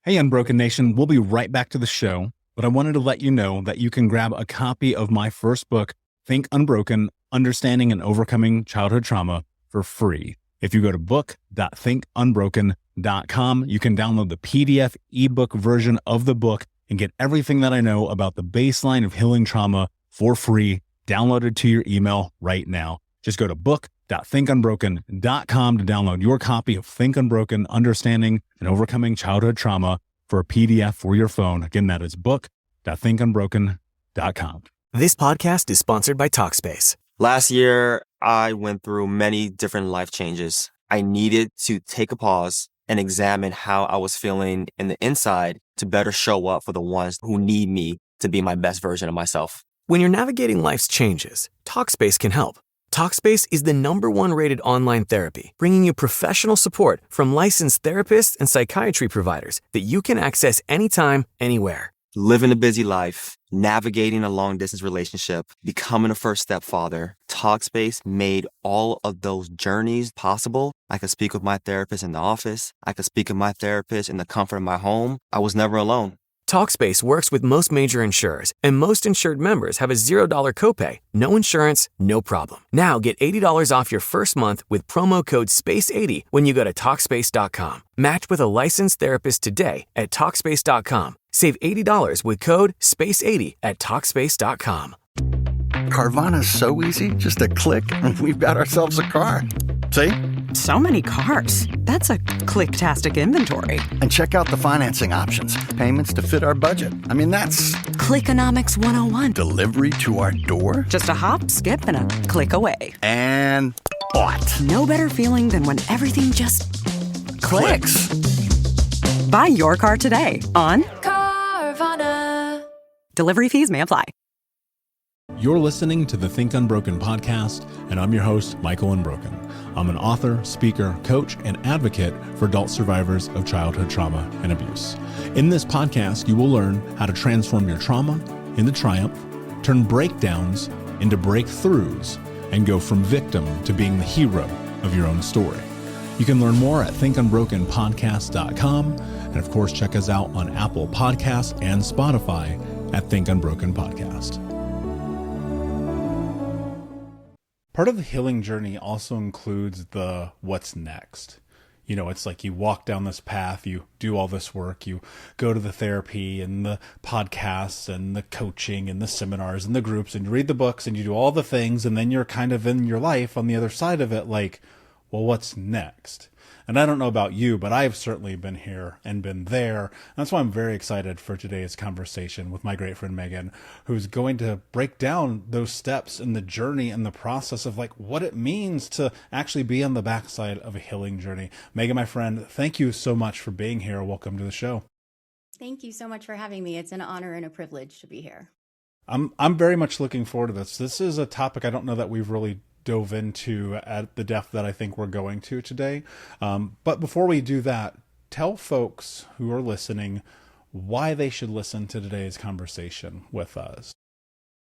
Hey, Unbroken Nation, we'll be right back to the show, but I wanted to let you know that you can grab a copy of my first book, Think Unbroken, Understanding and Overcoming Childhood Trauma, for free. If you go to book.thinkunbroken.com, you can download the PDF ebook version of the book and get everything that I know about the baseline of healing trauma for free, downloaded to your email right now. Just go to book.thinkunbroken.com to download your copy of Think Unbroken, Understanding and Overcoming Childhood Trauma for a PDF for your phone. Again, that is book.thinkunbroken.com. This podcast is sponsored by Talkspace. Last year, I went through many different life changes. I needed to take a pause and examine how I was feeling in the inside to better show up for the ones who need me to be my best version of myself. When you're navigating life's changes, Talkspace can help. Talkspace is the #1 rated online therapy, bringing you professional support from licensed therapists and psychiatry providers that you can access anytime, anywhere. Living a busy life, navigating a long-distance relationship, becoming a first-step father, Talkspace made all of those journeys possible. I could speak with my therapist in the office. I could speak with my therapist in the comfort of my home. I was never alone. Talkspace works with most major insurers, and most insured members have a $0 copay. No insurance, no problem. Now get $80 off your first month with promo code SPACE80 when you go to Talkspace.com. Match with a licensed therapist today at Talkspace.com. Save $80 with code SPACE80 at Talkspace.com. Carvana's so easy, just a click, and we've got ourselves a car. See? So many cars. That's a click-tastic inventory. And check out the financing options. Payments to fit our budget. I mean, that's Clickonomics 101. delivery to our door. Just a hop, skip, and a click away. And what? No better feeling than when everything just clicks. Buy your car today on Carvana. Delivery fees may apply. You're listening to the Think Unbroken podcast, and I'm your host, Michael Unbroken. I'm an author, speaker, coach, and advocate for adult survivors of childhood trauma and abuse. In this podcast, you will learn how to transform your trauma into triumph, turn breakdowns into breakthroughs, and go from victim to being the hero of your own story. You can learn more at thinkunbrokenpodcast.com, and of course, check us out on Apple Podcasts and Spotify at Think Unbroken Podcast. Part of the healing journey also includes the what's next. You know, it's like you walk down this path, you do all this work, you go to the therapy and the podcasts and the coaching and the seminars and the groups, and you read the books and you do all the things, and then you're kind of in your life on the other side of it like, well, what's next? And I don't know about you, but I've certainly been here and been there. That's why I'm very excited for today's conversation with my great friend Megan, who's going to break down those steps in the journey and the process of like what it means to actually be on the backside of a healing journey. Megan, my friend, thank you so much for being here. Welcome to the show. Thank you so much for having me. It's an honor and a privilege to be here. I'm very much looking forward to this. This is a topic I don't know that we've really dove into at the depth that I think we're going to today. But before we do that, tell folks who are listening why they should listen to today's conversation with us.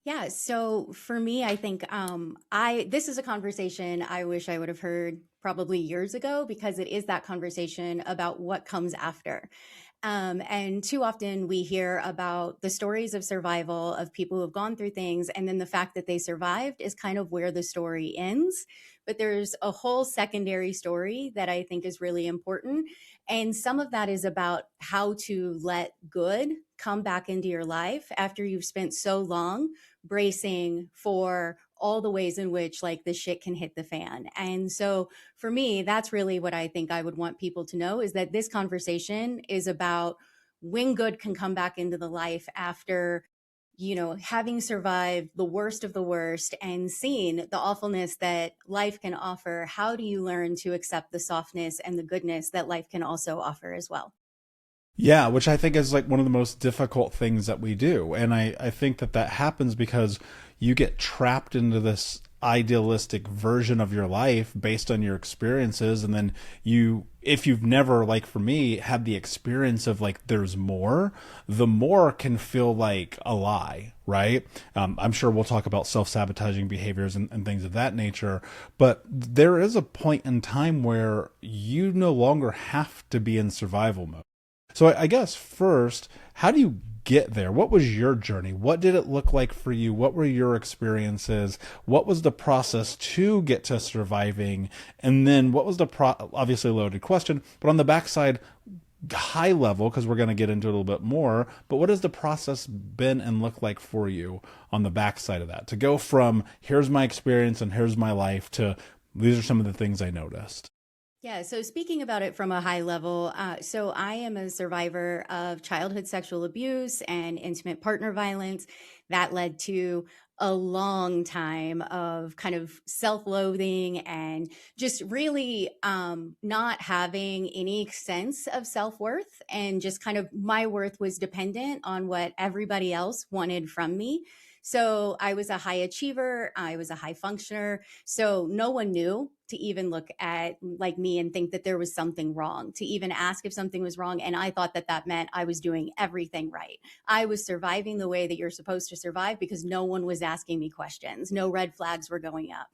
Yeah, so for me, I think this is a conversation I wish I would have heard probably years ago, because it is that conversation about what comes after. And too often we hear about the stories of survival of people who have gone through things, and then the fact that they survived is kind of where the story ends. But there's a whole secondary story that I think is really important. And some of that is about how to let good come back into your life after you've spent so long bracing for all the ways in which like the shit can hit the fan. And so for me, that's really what I think I would want people to know, is that this conversation is about when good can come back into the life after, you know, having survived the worst of the worst and seen the awfulness that life can offer. How do you learn to accept the softness and the goodness that life can also offer as well? Yeah, which I think is like one of the most difficult things that we do. And I think that happens because you get trapped into this idealistic version of your life based on your experiences. And then if you've never, like for me, had the experience of like there's more, the more can feel like a lie, right? I'm sure we'll talk about self-sabotaging behaviors and things of that nature. But there is a point in time where you no longer have to be in survival mode. So I guess first, how do you get there? What was your journey? What did it look like for you? What were your experiences? What was the process to get to surviving? And then what was the obviously loaded question, but on the backside, high level, because we're going to get into it a little bit more, but what has the process been and look like for you on the backside of that, to go from here's my experience and here's my life to these are some of the things I noticed? Yeah, so speaking about it from a high level, so I am a survivor of childhood sexual abuse and intimate partner violence. That led to a long time of kind of self-loathing and just really not having any sense of self-worth, and just kind of my worth was dependent on what everybody else wanted from me. So I was a high achiever, I was a high functioner. So no one knew to even look at like me and think that there was something wrong, to even ask if something was wrong. And I thought that that meant I was doing everything right. I was surviving the way that you're supposed to survive because no one was asking me questions. No red flags were going up.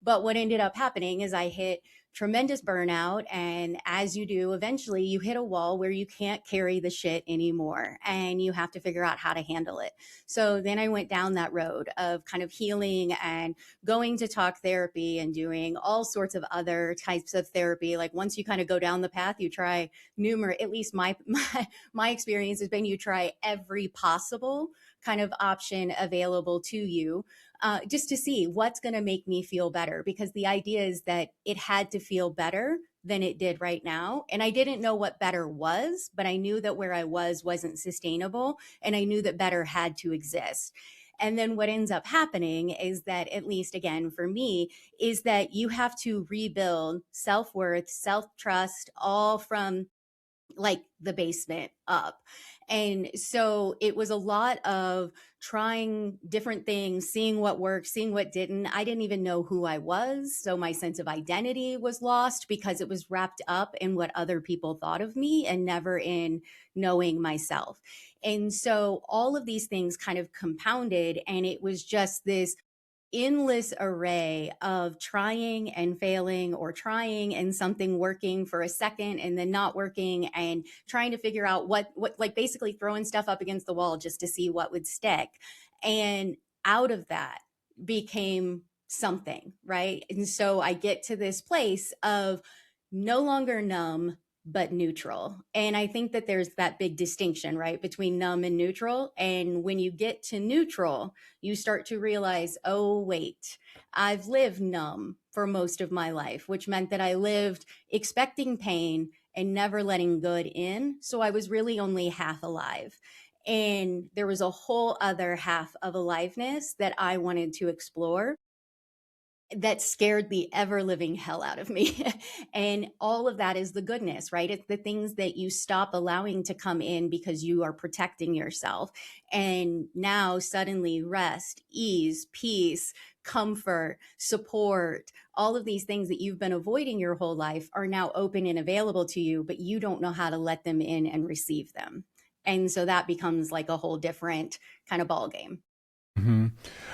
But what ended up happening is I hit tremendous burnout. And as you do, eventually you hit a wall where you can't carry the shit anymore and you have to figure out how to handle it. So then I went down that road of kind of healing and going to talk therapy and doing all sorts of other types of therapy. Like once you kind of go down the path, you try numerous, at least my experience has been, you try every possible kind of option available to you, just to see what's going to make me feel better. Because the idea is that it had to feel better than it did right now. And I didn't know what better was, but I knew that where I was wasn't sustainable. And I knew that better had to exist. And then what ends up happening is that, at least again for me, is that you have to rebuild self-worth, self-trust, all from like the basement up. And so it was a lot of trying different things, seeing what worked, seeing what didn't. I didn't even know who I was. So my sense of identity was lost because it was wrapped up in what other people thought of me and never in knowing myself. And so all of these things kind of compounded, and it was just this endless array of trying and failing, or trying and something working for a second and then not working, and trying to figure out what like basically throwing stuff up against the wall just to see what would stick. And out of that became something, right? And so I get to this place of no longer numb, but neutral. And I think that there's that big distinction, right, between numb and neutral. And when you get to neutral, you start to realize, oh, wait, I've lived numb for most of my life, which meant that I lived expecting pain and never letting good in. So I was really only half alive. And there was a whole other half of aliveness that I wanted to explore that scared the ever living hell out of me. And all of that is the goodness, right? It's the things that you stop allowing to come in because you are protecting yourself. And now suddenly rest, ease, peace, comfort, support, all of these things that you've been avoiding your whole life are now open and available to you, but you don't know how to let them in and receive them. And so that becomes like a whole different kind of ball game. Mm-hmm.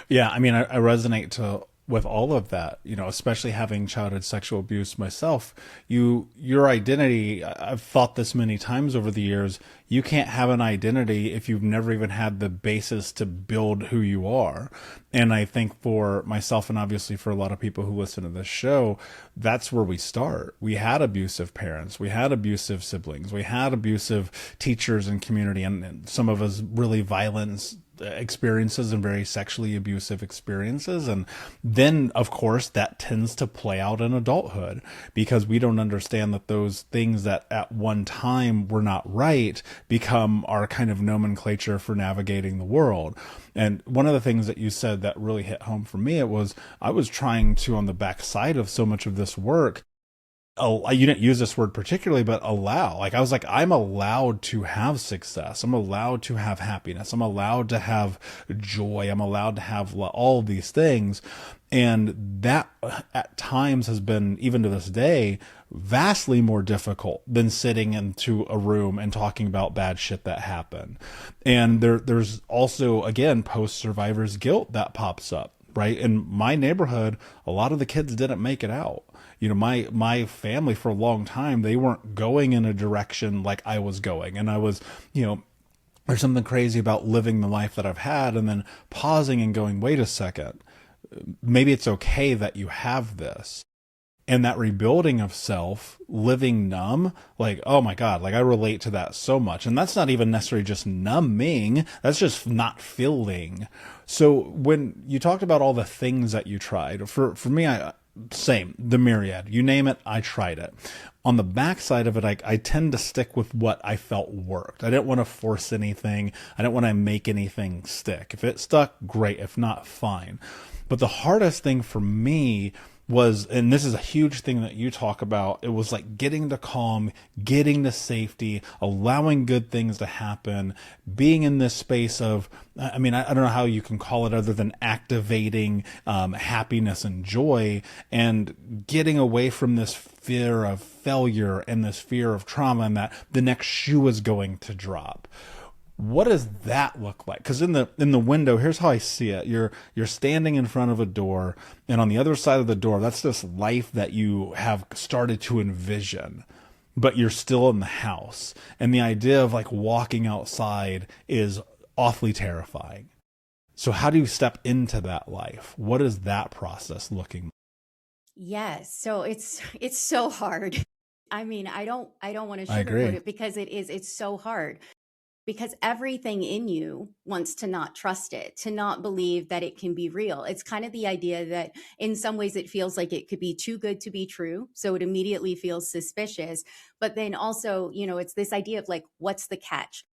Yeah, I mean, I resonate with all of that, you know, especially having childhood sexual abuse myself. Your identity, I've thought this many times over the years, you can't have an identity if you've never even had the basis to build who you are. And I think for myself, and obviously for a lot of people who listen to this show, that's where we start. We had abusive parents, we had abusive siblings, we had abusive teachers and community, and some of us really violent experiences and very sexually abusive experiences. And then of course that tends to play out in adulthood because we don't understand that those things that at one time were not right become our kind of nomenclature for navigating the world. And one of the things that you said that really hit home for me, it was, I was trying to, on the backside of so much of this work, you didn't use this word particularly, but allow. Like I was like, I'm allowed to have success. I'm allowed to have happiness. I'm allowed to have joy. I'm allowed to have all of these things. And that at times has been, even to this day, vastly more difficult than sitting into a room and talking about bad shit that happened. And there's also, again, post-survivor's guilt that pops up. Right. In my neighborhood, a lot of the kids didn't make it out. my family for a long time, they weren't going in a direction like I was going. And I was, there's something crazy about living the life that I've had and then pausing and going, wait a second, maybe it's okay that you have this. And that rebuilding of self, living numb, like, oh my God, like I relate to that so much. And that's not even necessarily just numbing. That's just not feeling. So when you talked about all the things that you tried, for me, same, the myriad, you name it, I tried it. On the backside of it, I tend to stick with what I felt worked. I didn't want to force anything. I didn't want to make anything stick. If it stuck, great. If not, fine. But the hardest thing for me was, and this is a huge thing that you talk about, it was like getting to calm, getting to safety, allowing good things to happen, being in this space of, I mean, I don't know how you can call it other than activating happiness and joy, and getting away from this fear of failure and this fear of trauma and that the next shoe is going to drop. What does that look like? Because in the window, here's how I see it. You're standing in front of a door, and on the other side of the door, that's this life that you have started to envision, but you're still in the house. And the idea of like walking outside is awfully terrifying. So how do you step into that life? What is that process looking like? Yes. So it's so hard. I mean, I don't want to I agree. sugarcoat it because it's so hard. Because everything in you wants to not trust it, to not believe that it can be real. It's kind of the idea that in some ways it feels like it could be too good to be true. So it immediately feels suspicious. But then also, it's this idea of like, what's the catch?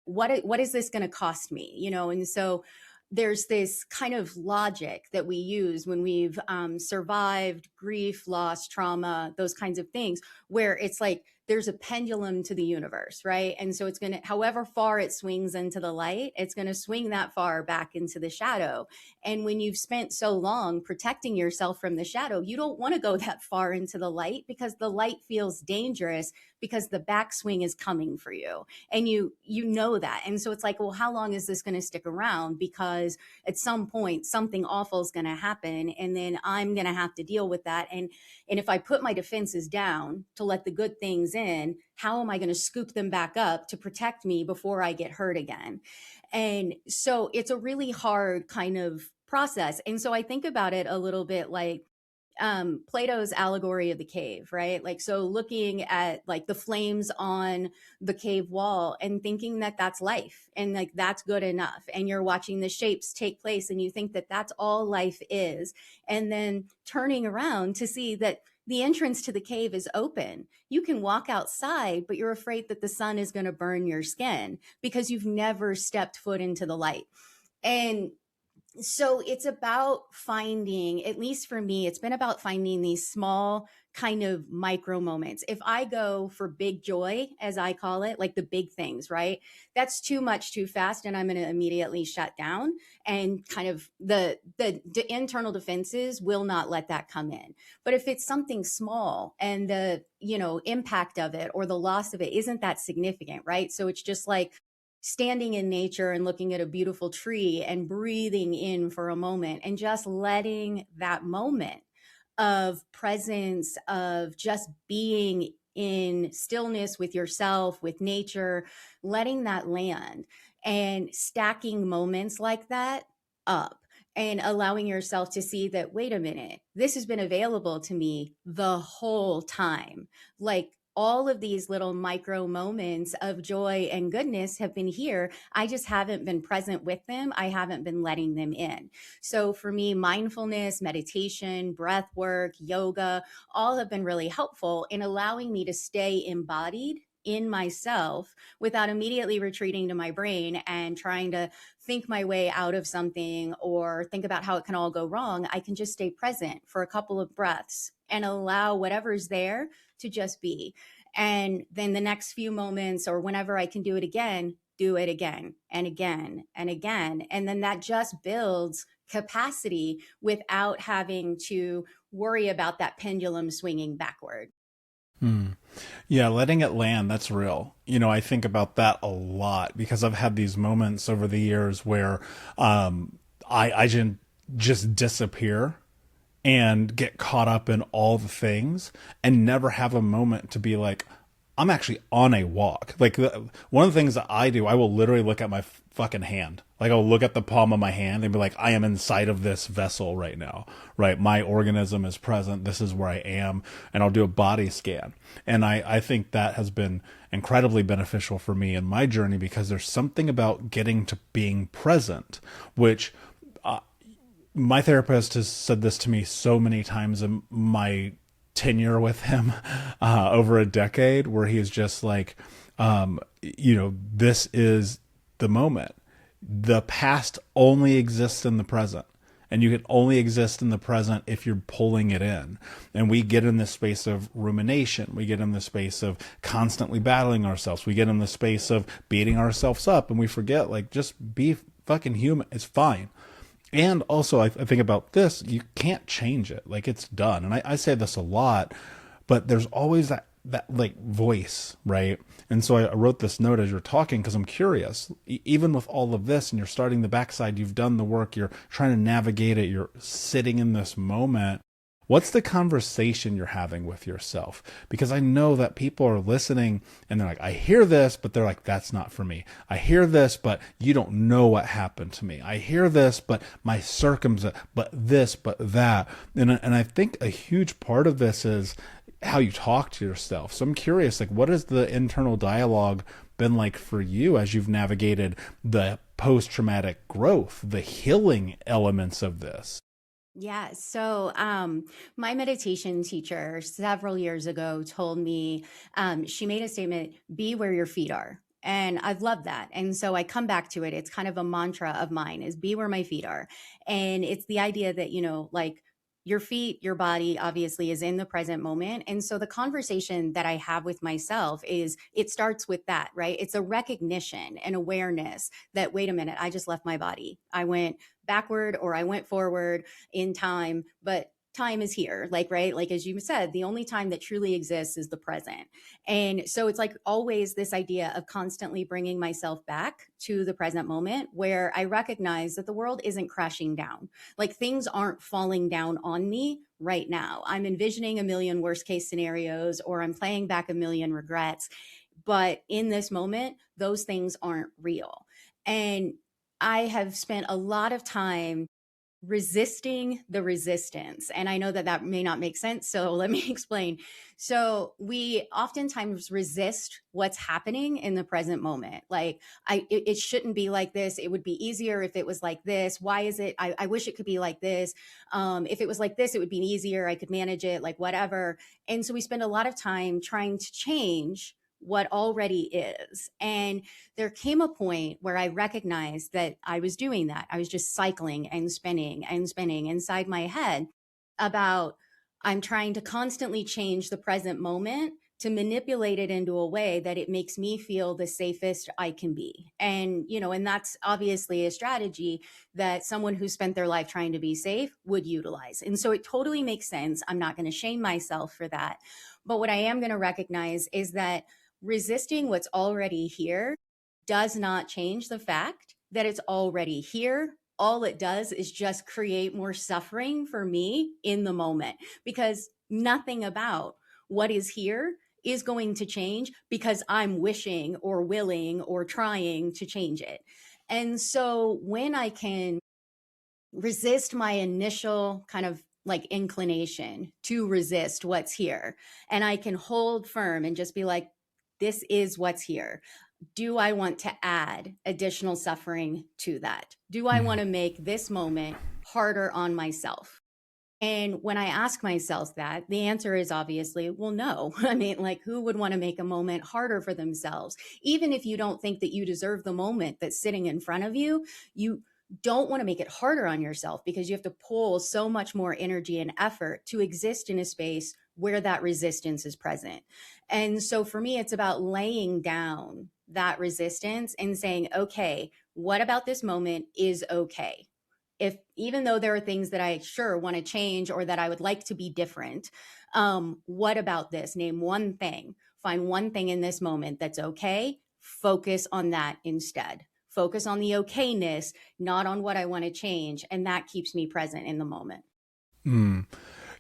What is this going to cost me? And so there's this kind of logic that we use when we've survived grief, loss, trauma, those kinds of things, where it's like, there's a pendulum to the universe, right? And so it's going to, however far it swings into the light, it's going to swing that far back into the shadow. And when you've spent so long protecting yourself from the shadow, you don't want to go that far into the light because the light feels dangerous because the backswing is coming for you. And you know that. And so it's like, well, how long is this going to stick around? Because at some point, something awful is going to happen. And then I'm going to have to deal with that. And if I put my defenses down to let the good things in, how am I going to scoop them back up to protect me before I get hurt again? And so it's a really hard kind of process. And so I think about it a little bit like Plato's allegory of the cave, right? Like, so looking at like the flames on the cave wall and thinking that that's life and like that's good enough. And you're watching the shapes take place and you think that that's all life is. And then turning around to see that the entrance to the cave is open. You can walk outside, but you're afraid that the sun is going to burn your skin because you've never stepped foot into the light. And so it's about finding, at least for me, it's been about finding these small kind of micro moments. If I go for big joy, as I call it, like the big things, right? That's too much too fast and I'm going to immediately shut down, and kind of the internal defenses will not let that come in. But if it's something small and the, impact of it or the loss of it isn't that significant, right? So it's just like standing in nature and looking at a beautiful tree and breathing in for a moment and just letting that moment of presence, of just being in stillness with yourself, with nature, letting that land and stacking moments like that up and allowing yourself to see that, wait a minute, this has been available to me the whole time. Like, all of these little micro moments of joy and goodness have been here. I just haven't been present with them. I haven't been letting them in. So for me, mindfulness, meditation, breath work, yoga, all have been really helpful in allowing me to stay embodied in myself without immediately retreating to my brain and trying to think my way out of something or think about how it can all go wrong. I can just stay present for a couple of breaths and allow whatever's there to just be. And then the next few moments or whenever I can do it again and again and again. And then that just builds capacity without having to worry about that pendulum swinging backward. Yeah, letting it land, that's real. I think about that a lot because I've had these moments over the years where I just disappear and get caught up in all the things and never have a moment to be like, I'm actually on a walk. Like one of the things that I do, I will literally look at my fucking hand. Like I'll look at the palm of my hand and be like, I am inside of this vessel right now, right? My organism is present. This is where I am. And I'll do a body scan. And I think that has been incredibly beneficial for me in my journey, because there's something about getting to being present, which my therapist has said this to me so many times in my tenure with him over a decade, where he is just like, this is the moment. The past only exists in the present, and you can only exist in the present if you're pulling it in. And we get in this space of rumination. We get in the space of constantly battling ourselves. We get in the space of beating ourselves up, and we forget, like, just be fucking human. It's fine. And also, I think about this, you can't change it. Like, it's done. And I say this a lot, but there's always that like voice, right? And so I wrote this note as you're talking, because I'm curious, even with all of this, and you're starting the backside, you've done the work, you're trying to navigate it, you're sitting in this moment. What's the conversation you're having with yourself? Because I know that people are listening and they're like, I hear this, but they're like, that's not for me. I hear this, but you don't know what happened to me. I hear this, but my circumstance, but this, but that. And I think a huge part of this is how you talk to yourself. So I'm curious, like, what has the internal dialogue been like for you as you've navigated the post-traumatic growth, the healing elements of this? Yeah. So, my meditation teacher several years ago told me, she made a statement, be where your feet are. And I've loved that. And so I come back to it. It's kind of a mantra of mine, is be where my feet are. And it's the idea that, like, your feet, your body obviously is in the present moment. And so the conversation that I have with myself it starts with that, right? It's a recognition and awareness that, wait a minute, I just left my body. I went backward or I went forward in time, but time is here. Like, right. Like, as you said, the only time that truly exists is the present. And so it's like always this idea of constantly bringing myself back to the present moment, where I recognize that the world isn't crashing down. Like, things aren't falling down on me right now. I'm envisioning a million worst case scenarios, or I'm playing back a million regrets. But in this moment, those things aren't real. And I have spent a lot of time resisting the resistance. And I know that that may not make sense, so let me explain. So we oftentimes resist what's happening in the present moment. Like, it shouldn't be like this. It would be easier if it was like this. Why is it? I wish it could be like this. If it was like this, it would be easier. I could manage it, like whatever. And so we spend a lot of time trying to change what already is. And there came a point where I recognized that I was doing that. I was just cycling and spinning inside my head about, I'm trying to constantly change the present moment to manipulate it into a way that it makes me feel the safest I can be. And, and that's obviously a strategy that someone who spent their life trying to be safe would utilize. And so it totally makes sense. I'm not going to shame myself for that. But what I am going to recognize is that resisting what's already here does not change the fact that it's already here. All it does is just create more suffering for me in the moment, because nothing about what is here is going to change because I'm wishing or willing or trying to change it. And so when I can resist my initial kind of like inclination to resist what's here, and I can hold firm and just be like, this is what's here. Do I want to add additional suffering to that? Do I want to make this moment harder on myself? And when I ask myself that, the answer is obviously, well, no. I mean, like, who would want to make a moment harder for themselves? Even if you don't think that you deserve the moment that's sitting in front of you, you don't want to make it harder on yourself, because you have to pull so much more energy and effort to exist in a space where that resistance is present. And so for me, it's about laying down that resistance and saying, okay, what about this moment is okay? If, even though there are things that I sure want to change or that I would like to be different, what about this? Name one thing, find one thing in this moment that's okay. Focus on that instead. Focus on the okayness, not on what I want to change. And that keeps me present in the moment. Mm.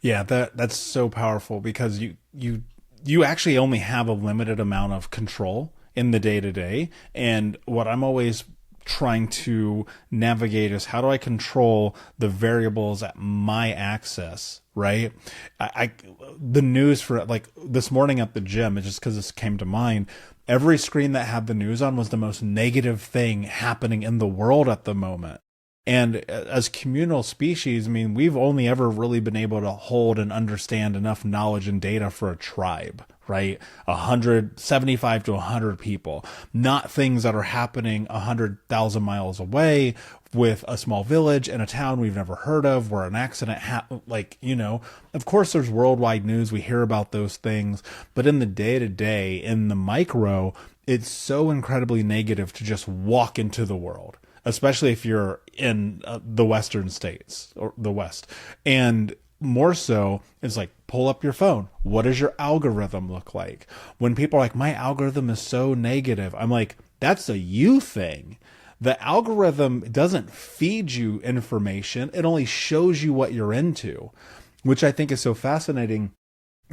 Yeah, that's so powerful because you actually only have a limited amount of control in the day to day. And what I'm always trying to navigate is how do I control the variables at my access, right? I the news for like this morning at the gym, it's just because this came to mind. Every screen that had the news on was the most negative thing happening in the world at the moment. And as communal species, I mean, we've only ever really been able to hold and understand enough knowledge and data for a tribe, right? 175 to 100 people, not things that are happening 100,000 miles away with a small village in a town we've never heard of where an accident happened. Like, of course there's worldwide news. We hear about those things, but in the day to day, in the micro, it's so incredibly negative to just walk into the world, especially if you're in the Western states or the West. And more so, it's like, pull up your phone. What does your algorithm look like? When people are like, my algorithm is so negative, I'm like, that's a you thing. The algorithm doesn't feed you information. It only shows you what you're into, which I think is so fascinating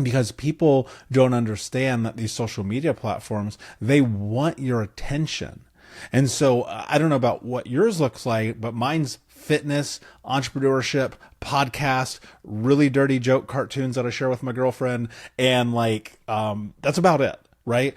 because people don't understand that these social media platforms, they want your attention. And so I don't know about what yours looks like, but mine's fitness, entrepreneurship, podcast, really dirty joke cartoons that I share with my girlfriend. And that's about it, right?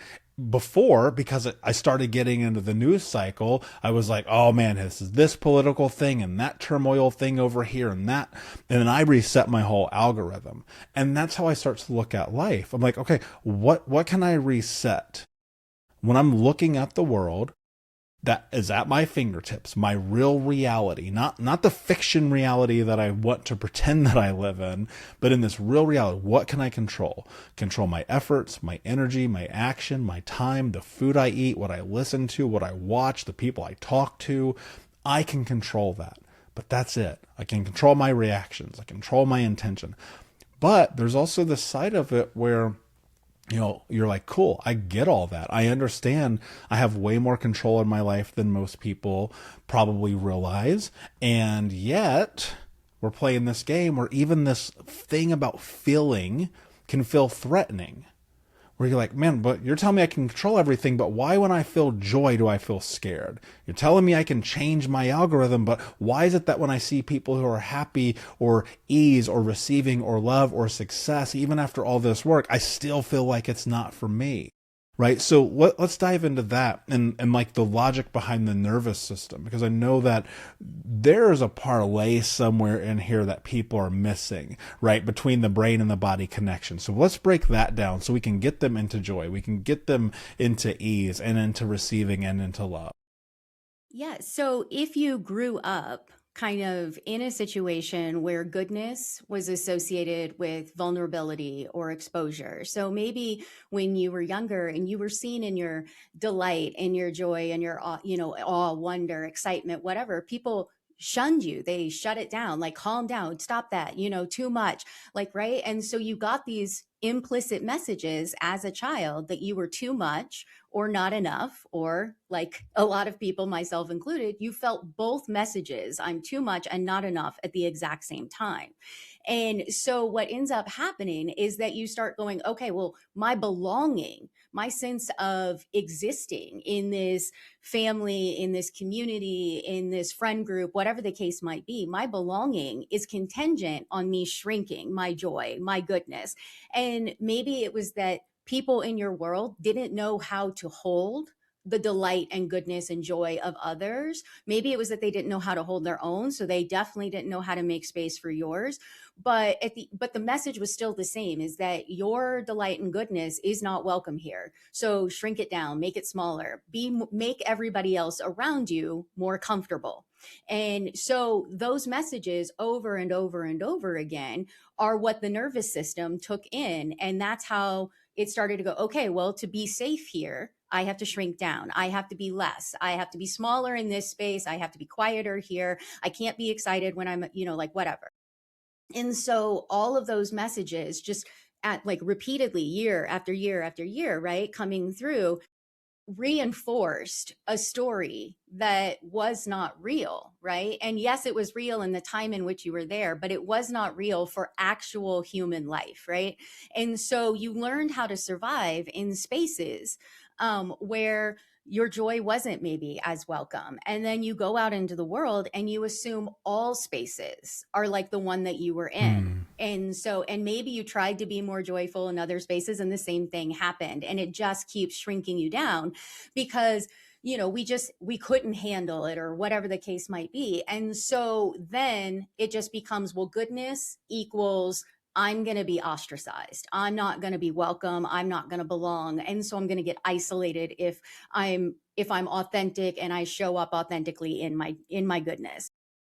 Before, because I started getting into the news cycle, I was like, oh man, this is this political thing and that turmoil thing over here and that. And then I reset my whole algorithm. And that's how I start to look at life. I'm like, okay, what can I reset when I'm looking at the world that is at my fingertips, my real reality, not the fiction reality that I want to pretend that I live in, but in this real reality, what can I control? Control my efforts, my energy, my action, my time, the food I eat, what I listen to, what I watch, the people I talk to. I can control that, but that's it. I can control my reactions. I control my intention. But there's also the side of it where you're like, cool, I get all that. I understand I have way more control in my life than most people probably realize. And yet we're playing this game where even this thing about feeling can feel threatening. Where you're like, man, but you're telling me I can control everything, but why when I feel joy do I feel scared? You're telling me I can change my algorithm, but why is it that when I see people who are happy or ease or receiving or love or success, even after all this work, I still feel like it's not for me? Right. So let's dive into that and like the logic behind the nervous system, because I know that there is a parlay somewhere in here that people are missing, right? Between the brain and the body connection. So let's break that down so we can get them into joy. We can get them into ease and into receiving and into love. Yeah. So if you grew up kind of in a situation where goodness was associated with vulnerability or exposure. So maybe when you were younger and you were seen in your delight and your joy and your awe, wonder, excitement, whatever, people shunned you. They shut it down, like calm down, stop that, too much, like, right? And so you got these implicit messages as a child that you were too much or not enough, or like a lot of people, myself included, you felt both messages, I'm too much and not enough, at the exact same time. And so what ends up happening is that you start going, okay, well, my belonging, my sense of existing in this family, in this community, in this friend group, whatever the case might be, my belonging is contingent on me shrinking my joy, my goodness. And maybe it was that people in your world didn't know how to hold the delight and goodness and joy of others. Maybe it was that they didn't know how to hold their own, so they definitely didn't know how to make space for yours. But the message was still the same, is that your delight and goodness is not welcome here. So shrink it down, make it smaller, make everybody else around you more comfortable. And so those messages over and over and over again are what the nervous system took in. And that's how it started to go, okay, well, to be safe here, I have to shrink down. I have to be less. I have to be smaller in this space. I have to be quieter here. I can't be excited when I'm, like whatever. And so all of those messages just at like repeatedly year after year after year, right, coming through, reinforced a story that was not real, right? And yes, it was real in the time in which you were there, but it was not real for actual human life, right? And so you learned how to survive in spaces where your joy wasn't maybe as welcome. And then you go out into the world and you assume all spaces are like the one that you were in. And so, and maybe you tried to be more joyful in other spaces and the same thing happened. And it just keeps shrinking you down because, you know, we couldn't handle it or whatever the case might be. And so then it just becomes, well, goodness equals I'm going to be ostracized. I'm not going to be welcome. I'm not going to belong. And so I'm going to get isolated if I'm authentic and I show up authentically in my goodness.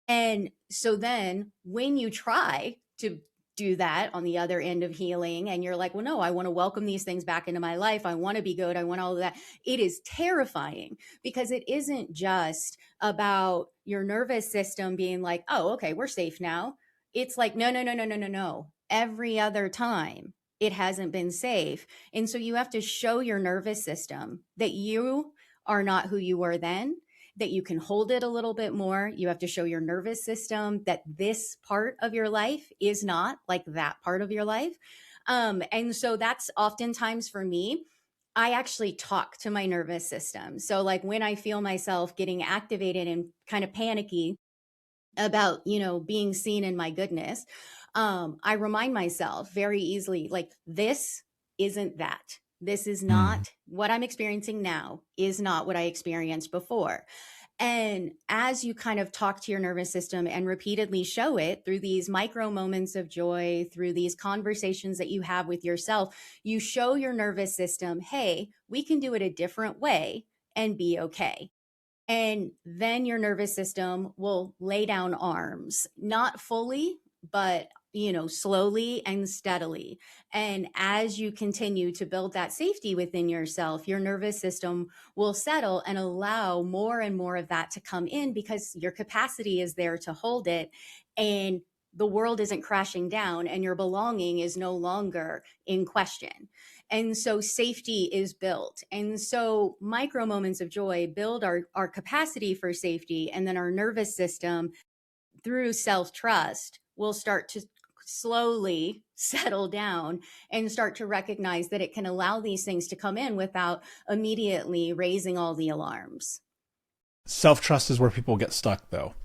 And so then when you try to do that on the other end of healing and you're like, well, no, I want to welcome these things back into my life. I want to be good. I want all of that. It is terrifying because it isn't just about your nervous system being like, oh, okay, we're safe now. It's like, no. Every other time it hasn't been safe. And so you have to show your nervous system that you are not who you were then, that you can hold it a little bit more. You have to show your nervous system that this part of your life is not like that part of your life. And so that's oftentimes for me, I actually talk to my nervous system. So like when I feel myself getting activated and kind of panicky about, you know, being seen in my goodness, I remind myself very easily, like, this isn't that. This is not what I'm experiencing now, is not what I experienced before. And as you kind of talk to your nervous system and repeatedly show it through these micro moments of joy, through these conversations that you have with yourself, you show your nervous system, hey, we can do it a different way and be okay. And then your nervous system will lay down arms, not fully, but you know, slowly and steadily. And as you continue to build that safety within yourself, your nervous system will settle and allow more and more of that to come in because your capacity is there to hold it. And the world isn't crashing down and your belonging is no longer in question. And so safety is built. And so micro moments of joy build our capacity for safety. And then our nervous system, through self-trust, will start to slowly settle down and start to recognize that it can allow these things to come in without immediately raising all the alarms. Self-trust is where people get stuck though.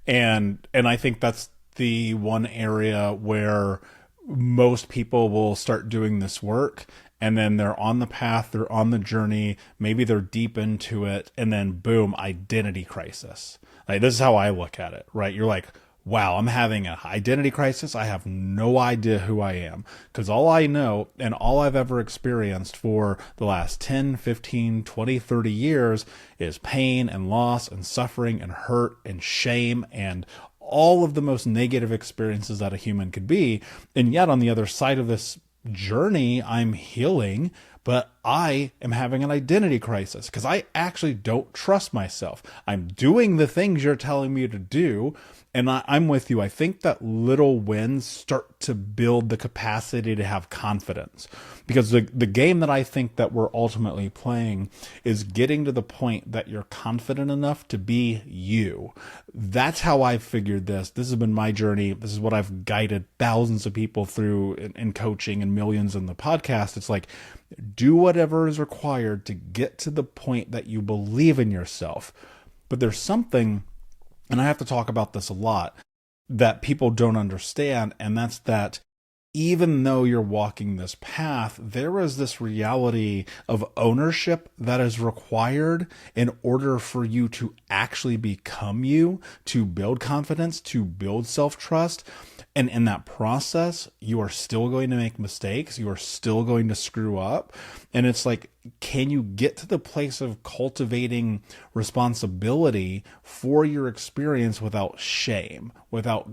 And I think that's the one area where most people will start doing this work and then they're on the path, they're on the journey, maybe they're deep into it, and then boom, identity crisis. Like, this is how I look at it, right? You're like, wow, I'm having an identity crisis. I have no idea who I am because all I know and all I've ever experienced for the last 10, 15, 20, 30 years is pain and loss and suffering and hurt and shame and all of the most negative experiences that a human could be. And yet on the other side of this journey, I'm healing, but I am having an identity crisis because I actually don't trust myself. I'm doing the things you're telling me to do. And I'm with you. I think that little wins start to build the capacity to have confidence, because the game that I think that we're ultimately playing is getting to the point that you're confident enough to be you. That's how I've figured this. This has been my journey. This is what I've guided thousands of people through in coaching and millions in the podcast. It's like, do whatever is required to get to the point that you believe in yourself. But there's something, and I have to talk about this a lot, that people don't understand, and that's that even though you're walking this path, there is this reality of ownership that is required in order for you to actually become you, to build confidence, to build self-trust. And in that process, you are still going to make mistakes. You are still going to screw up. And it's like, can you get to the place of cultivating responsibility for your experience without shame, without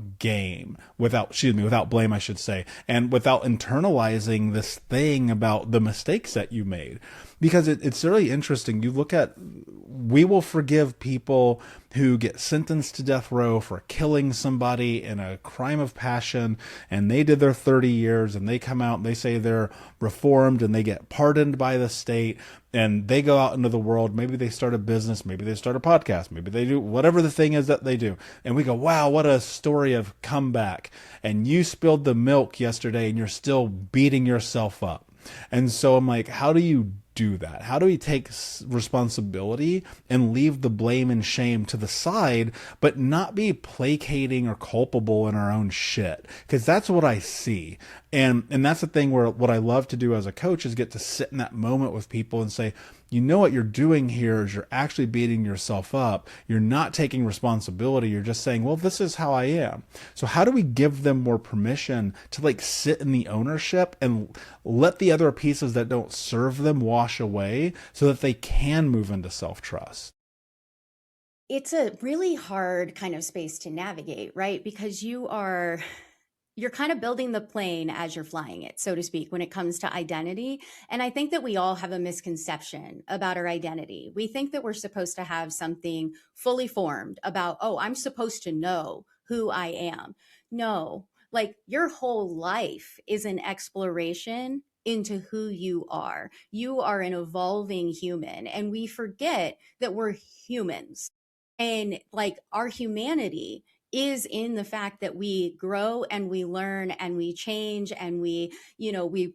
without blame, I should say, and without internalizing this thing about the mistakes that you made? Because it's really interesting. You look at, we will forgive people who get sentenced to death row for killing somebody in a crime of passion, and they did their 30 years and they come out and they say they're reformed and they get pardoned by the state. create, and they go out into the world. Maybe they start a business, maybe they start a podcast, maybe they do whatever the thing is that they do. And we go, wow, what a story of comeback. And you spilled the milk yesterday and you're still beating yourself up. And so I'm like, how do you do that? How do we take responsibility and leave the blame and shame to the side, but not be placating or culpable in our own shit? Because that's what I see. And that's the thing where what I love to do as a coach is get to sit in that moment with people and say, you know what you're doing here is you're actually beating yourself up. You're not taking responsibility. You're just saying, well, this is how I am. So how do we give them more permission to like sit in the ownership and let the other pieces that don't serve them wash away so that they can move into self-trust? It's a really hard kind of space to navigate, right? Because you're kind of building the plane as you're flying it, so to speak, when it comes to identity. And I think that we all have a misconception about our identity. We think that we're supposed to have something fully formed about, oh, I'm supposed to know who I am. No, like your whole life is an exploration into who you are. You are an evolving human, and we forget that we're humans. And like our humanity is in the fact that we grow and we learn and we change and we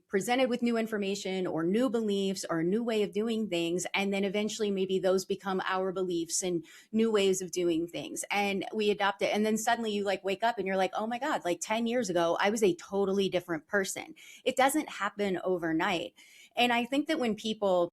presented with new information or new beliefs or a new way of doing things. And then eventually maybe those become our beliefs and new ways of doing things. And we adopt it. And then suddenly you like wake up and you're like, oh my God, like 10 years ago, I was a totally different person. It doesn't happen overnight. And I think that when people,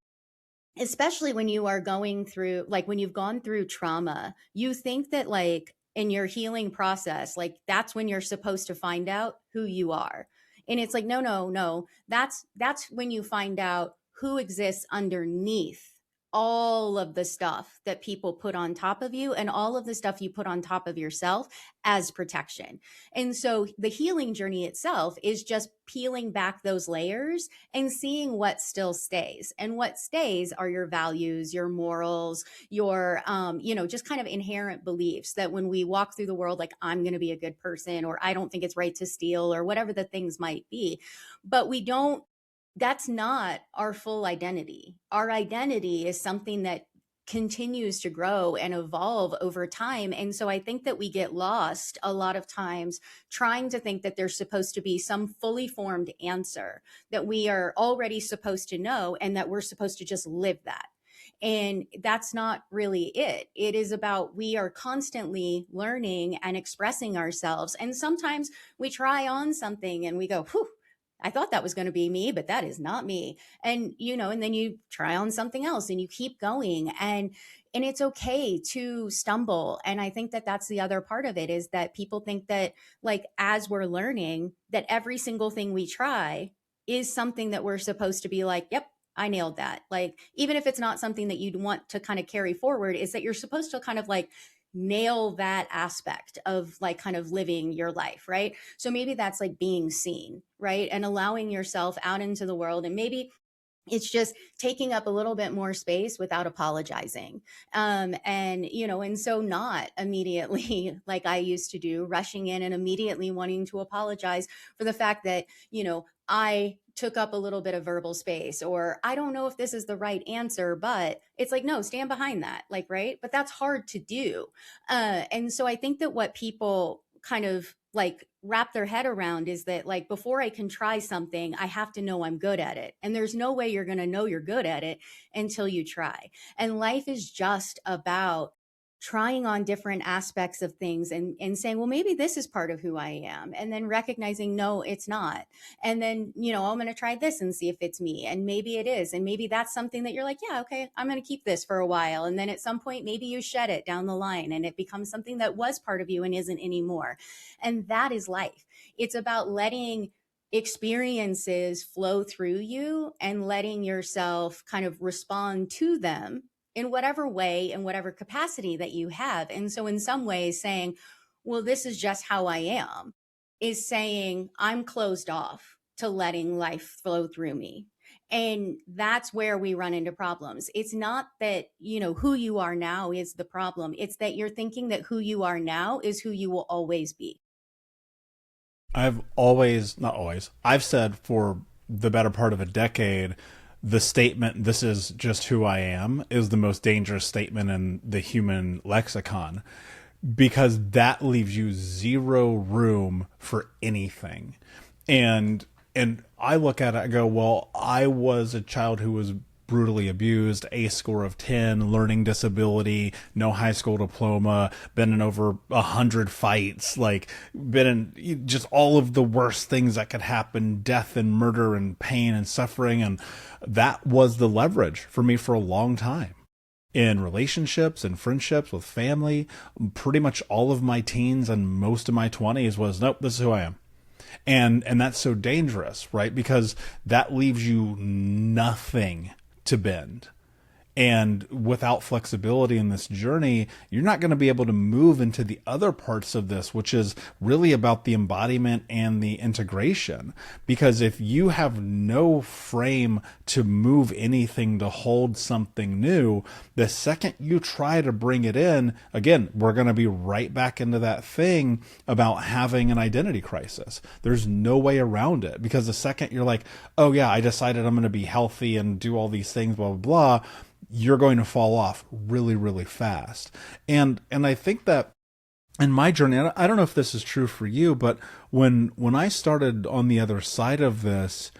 especially when you are going through, like when you've gone through trauma, you think that like in your healing process, like that's when you're supposed to find out who you are. And it's like, no. That's when you find out who exists underneath all of the stuff that people put on top of you and all of the stuff you put on top of yourself as protection. And so the healing journey itself is just peeling back those layers and seeing what still stays. And what stays are your values, your morals, your, just kind of inherent beliefs that when we walk through the world, like I'm going to be a good person, or I don't think it's right to steal, or whatever the things might be. But that's not our full identity. Our identity is something that continues to grow and evolve over time. And so I think that we get lost a lot of times trying to think that there's supposed to be some fully formed answer that we are already supposed to know and that we're supposed to just live that. And that's not really it. It is about we are constantly learning and expressing ourselves. And sometimes we try on something and we go, whew, I thought that was going to be me, but that is not me. And, and then you try on something else and you keep going and it's okay to stumble. And I think that that's the other part of it is that people think that like, as we're learning that every single thing we try is something that we're supposed to be like, yep, I nailed that. Like, even if it's not something that you'd want to kind of carry forward, is that you're supposed to kind of like nail that aspect of like kind of living your life, right? So maybe that's like being seen, right? And allowing yourself out into the world. And maybe it's just taking up a little bit more space without apologizing. And so not immediately, like I used to do, rushing in and immediately wanting to apologize for the fact that, I took up a little bit of verbal space, or I don't know if this is the right answer, but it's like, no, stand behind that. Like, right. But that's hard to do. And so I think that what people kind of like wrap their head around is that like, before I can try something, I have to know I'm good at it. And there's no way you're going to know you're good at it until you try. And life is just about trying on different aspects of things and saying, well, maybe this is part of who I am. And then recognizing, no, it's not. And then, I'm going to try this and see if it's me. And maybe it is. And maybe that's something that you're like, yeah, okay, I'm going to keep this for a while. And then at some point, maybe you shed it down the line and it becomes something that was part of you and isn't anymore. And that is life. It's about letting experiences flow through you and letting yourself kind of respond to them in whatever way, in whatever capacity that you have. And so in some ways saying, well, this is just how I am, is saying I'm closed off to letting life flow through me. And that's where we run into problems. It's not that, who you are now is the problem. It's that you're thinking that who you are now is who you will always be. I've said for the better part of a decade the statement, "This is just who I am," is the most dangerous statement in the human lexicon, because that leaves you zero room for anything. And I look at it, I go, well, I was a child who was brutally abused, a score of 10, learning disability, no high school diploma, been in over 100 fights, like been in just all of the worst things that could happen, death and murder and pain and suffering. And that was the leverage for me for a long time. In relationships and friendships with family, pretty much all of my teens and most of my 20s was, nope, this is who I am. And that's so dangerous, right? Because that leaves you nothing to bend. And without flexibility in this journey, you're not going to be able to move into the other parts of this, which is really about the embodiment and the integration. Because if you have no frame to move anything, to hold something new, the second you try to bring it in, again, we're going to be right back into that thing about having an identity crisis. There's no way around it, because the second you're like, oh yeah, I decided I'm going to be healthy and do all these things, blah, blah, blah, you're going to fall off really, really fast. And I think that in my journey, I don't know if this is true for you, but when I started on the other side of this,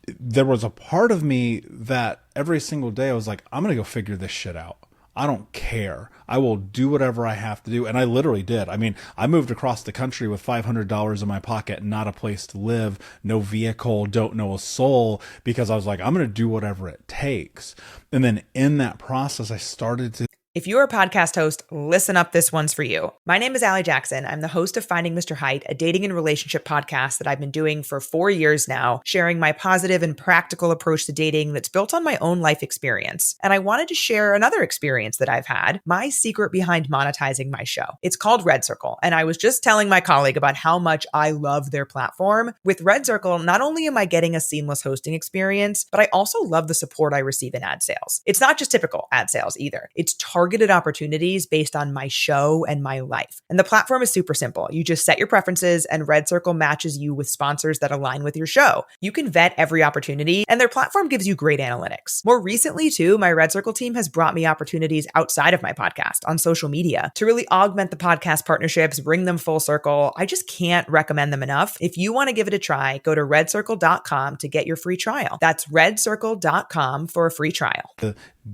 there was a part of me that every single day I was like, I'm going to go figure this shit out. I don't care. I will do whatever I have to do. And I literally did. I mean, I moved across the country with $500 in my pocket, not a place to live, no vehicle, don't know a soul, because I was like, I'm going to do whatever it takes. And then in that process, I started to. If you're a podcast host, listen up, this one's for you. My name is Allie Jackson. I'm the host of Finding Mr. Height, a dating and relationship podcast that I've been doing for 4 years now, sharing my positive and practical approach to dating that's built on my own life experience. And I wanted to share another experience that I've had, my secret behind monetizing my show. It's called Red Circle, and I was just telling my colleague about how much I love their platform. With Red Circle, not only am I getting a seamless hosting experience, but I also love the support I receive in ad sales. It's not just typical ad sales either. It's targeted opportunities based on my show and my life. And the platform is super simple. You just set your preferences and Red Circle matches you with sponsors that align with your show. You can vet every opportunity and their platform gives you great analytics. More recently too, my Red Circle team has brought me opportunities outside of my podcast on social media to really augment the podcast partnerships, bring them full circle. I just can't recommend them enough. If you want to give it a try, go to redcircle.com to get your free trial. That's redcircle.com for a free trial.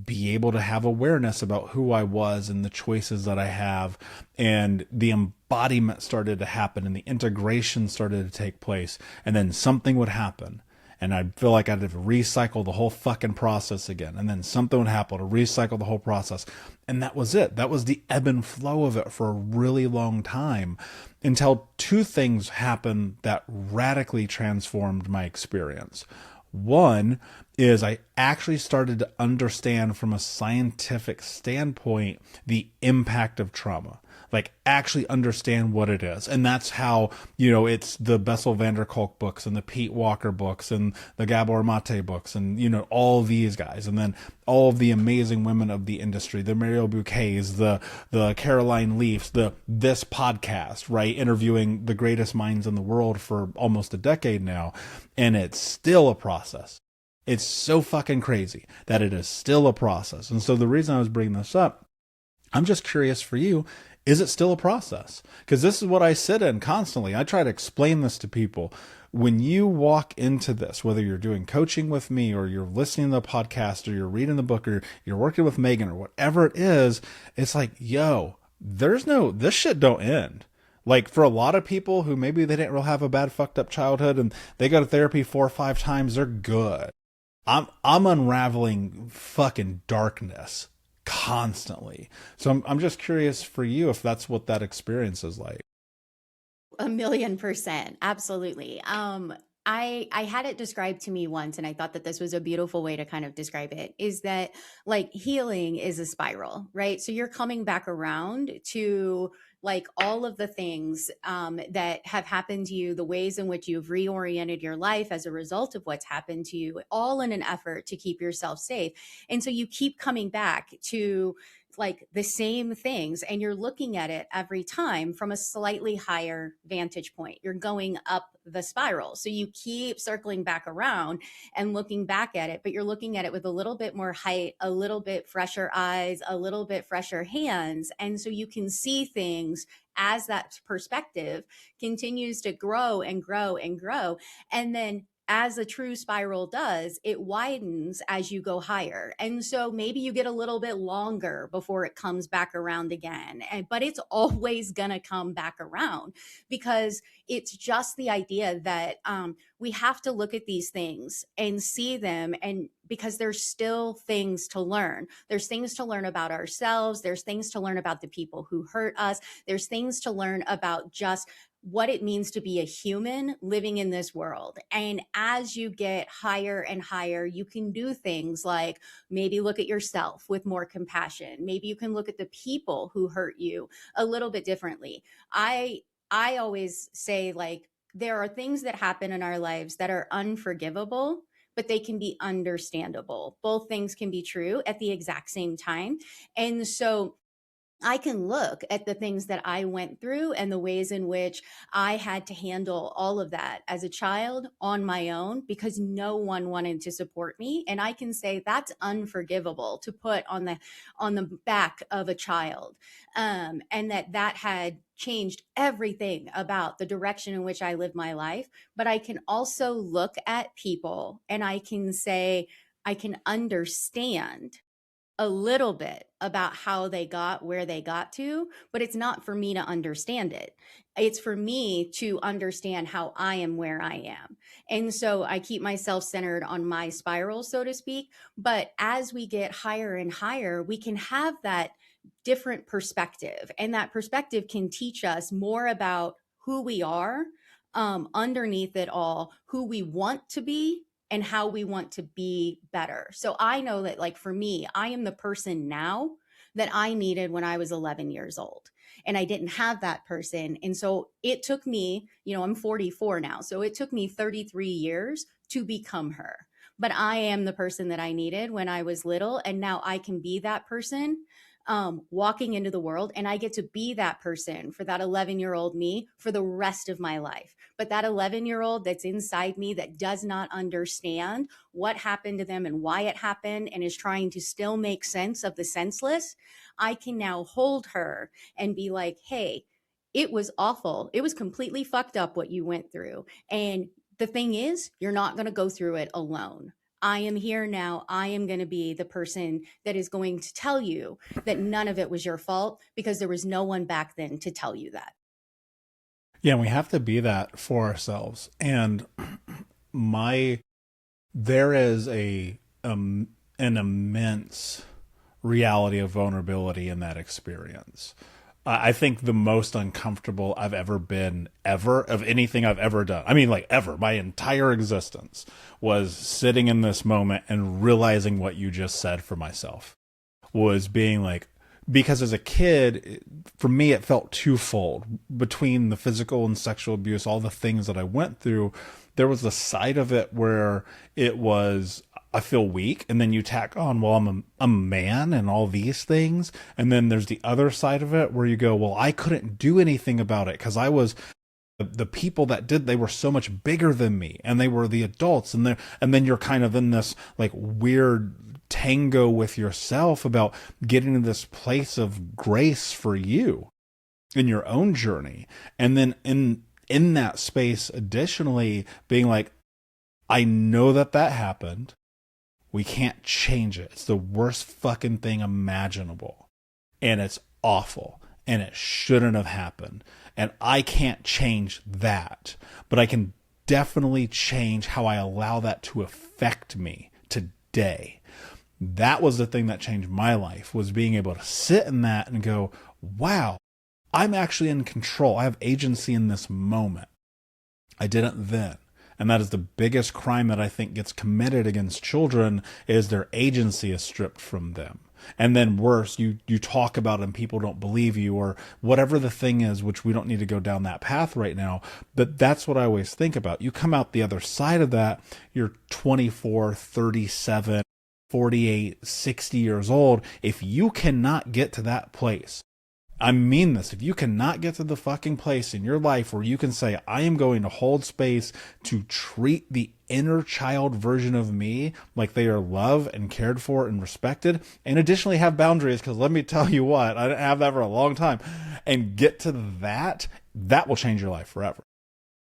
Be able to have awareness about who I was and the choices that I have, and the embodiment started to happen and the integration started to take place, and then something would happen and I'd feel like I'd have to recycle the whole fucking process again, and then something would happen to recycle the whole process, and that was it. That was the ebb and flow of it for a really long time, until two things happened that radically transformed my experience. One is I actually started to understand from a scientific standpoint the impact of trauma, like actually understand what it is. And that's how, it's the Bessel van der Kolk books and the Pete Walker books and the Gabor Mate books and, all these guys. And then all of the amazing women of the industry, the Mariel Bouquets, the Caroline Leafs, this podcast, right? Interviewing the greatest minds in the world for almost a decade now. And it's still a process. It's so fucking crazy that it is still a process. And so the reason I was bringing this up, I'm just curious for you, is it still a process? Because this is what I sit in constantly. I try to explain this to people. When you walk into this, whether you're doing coaching with me or you're listening to the podcast or you're reading the book or you're working with Megan or whatever it is, it's like, this shit don't end. Like for a lot of people who maybe they didn't really have a bad fucked up childhood and they go to therapy 4 or 5 times, they're good. I'm unraveling fucking darkness constantly. So I'm just curious for you if that's what that experience is like. 1,000,000%. Absolutely. I had it described to me once, and I thought that this was a beautiful way to kind of describe it, is that like healing is a spiral, right? So you're coming back around to like all of the things that have happened to you, the ways in which you've reoriented your life as a result of what's happened to you, all in an effort to keep yourself safe. And so you keep coming back to like the same things, and you're looking at it every time from a slightly higher vantage point. You're going up the spiral. So you keep circling back around and looking back at it, but you're looking at it with a little bit more height, a little bit fresher eyes, a little bit fresher hands. And so you can see things as that perspective continues to grow and grow and grow. And then as a true spiral does, it widens as you go higher. And so maybe you get a little bit longer before it comes back around again. But it's always going to come back around, because it's just the idea that we have to look at these things and see them, and because there's still things to learn. There's things to learn about ourselves. There's things to learn about the people who hurt us. There's things to learn about just what it means to be a human living in this world. And as you get higher and higher, you can do things like maybe look at yourself with more compassion. Maybe you can look at the people who hurt you a little bit differently. I always say, like, there are things that happen in our lives that are unforgivable, but they can be understandable. Both things can be true at the exact same time. And so I can look at the things that I went through and the ways in which I had to handle all of that as a child on my own, because no one wanted to support me. And I can say that's unforgivable to put on the back of a child. And that had changed everything about the direction in which I live my life. But I can also look at people and I can say, I can understand a little bit about how they got where they got to, but it's not for me to understand it. It's for me to understand how I am where I am. And so I keep myself centered on my spiral, so to speak. But as we get higher and higher, we can have that different perspective. And that perspective can teach us more about who we are, underneath it all, who we want to be, and how we want to be better. So I know that, like, for me, I am the person now that I needed when I was 11 years old. And I didn't have that person. And so it took me, I'm 44 now. So it took me 33 years to become her. But I am the person that I needed when I was little. And now I can be that person walking into the world, and I get to be that person for that 11-year-old me for the rest of my life. But that 11-year-old that's inside me that does not understand what happened to them and why it happened and is trying to still make sense of the senseless, I can now hold her and be like, hey, it was awful. It was completely fucked up what you went through. And the thing is, you're not going to go through it alone. I am here now. I am going to be the person that is going to tell you that none of it was your fault, because there was no one back then to tell you that. Yeah, we have to be that for ourselves. And there is an immense reality of vulnerability in that experience. I think the most uncomfortable I've ever been, of anything I've ever done. I mean, like, ever. My entire existence was sitting in this moment and realizing what you just said for myself. Was being like, because as a kid, for me, it felt twofold. Between the physical and sexual abuse, all the things that I went through, there was a side of it where it was, I feel weak, and then you tack on, well, I'm a man and all these things. And then there's the other side of it where you go, well, I couldn't do anything about it because I was the people that did, they were so much bigger than me, and they were the adults. And then you're kind of in this like weird tango with yourself about getting to this place of grace for you in your own journey. And then in that space, additionally, being like, I know that happened. We can't change it. It's the worst fucking thing imaginable. And it's awful. And it shouldn't have happened. And I can't change that. But I can definitely change how I allow that to affect me today. That was the thing that changed my life, was being able to sit in that and go, wow, I'm actually in control. I have agency in this moment. I didn't then. And that is the biggest crime that I think gets committed against children, is their agency is stripped from them. And then worse, you talk about it and people don't believe you, or whatever the thing is, which we don't need to go down that path right now. But that's what I always think about. You come out the other side of that, you're 24, 37, 48, 60 years old, if you cannot get to that place, I mean this, if you cannot get to the fucking place in your life where you can say, I am going to hold space to treat the inner child version of me like they are loved and cared for and respected, and additionally have boundaries, because let me tell you what, I didn't have that for a long time, and get to that, that will change your life forever.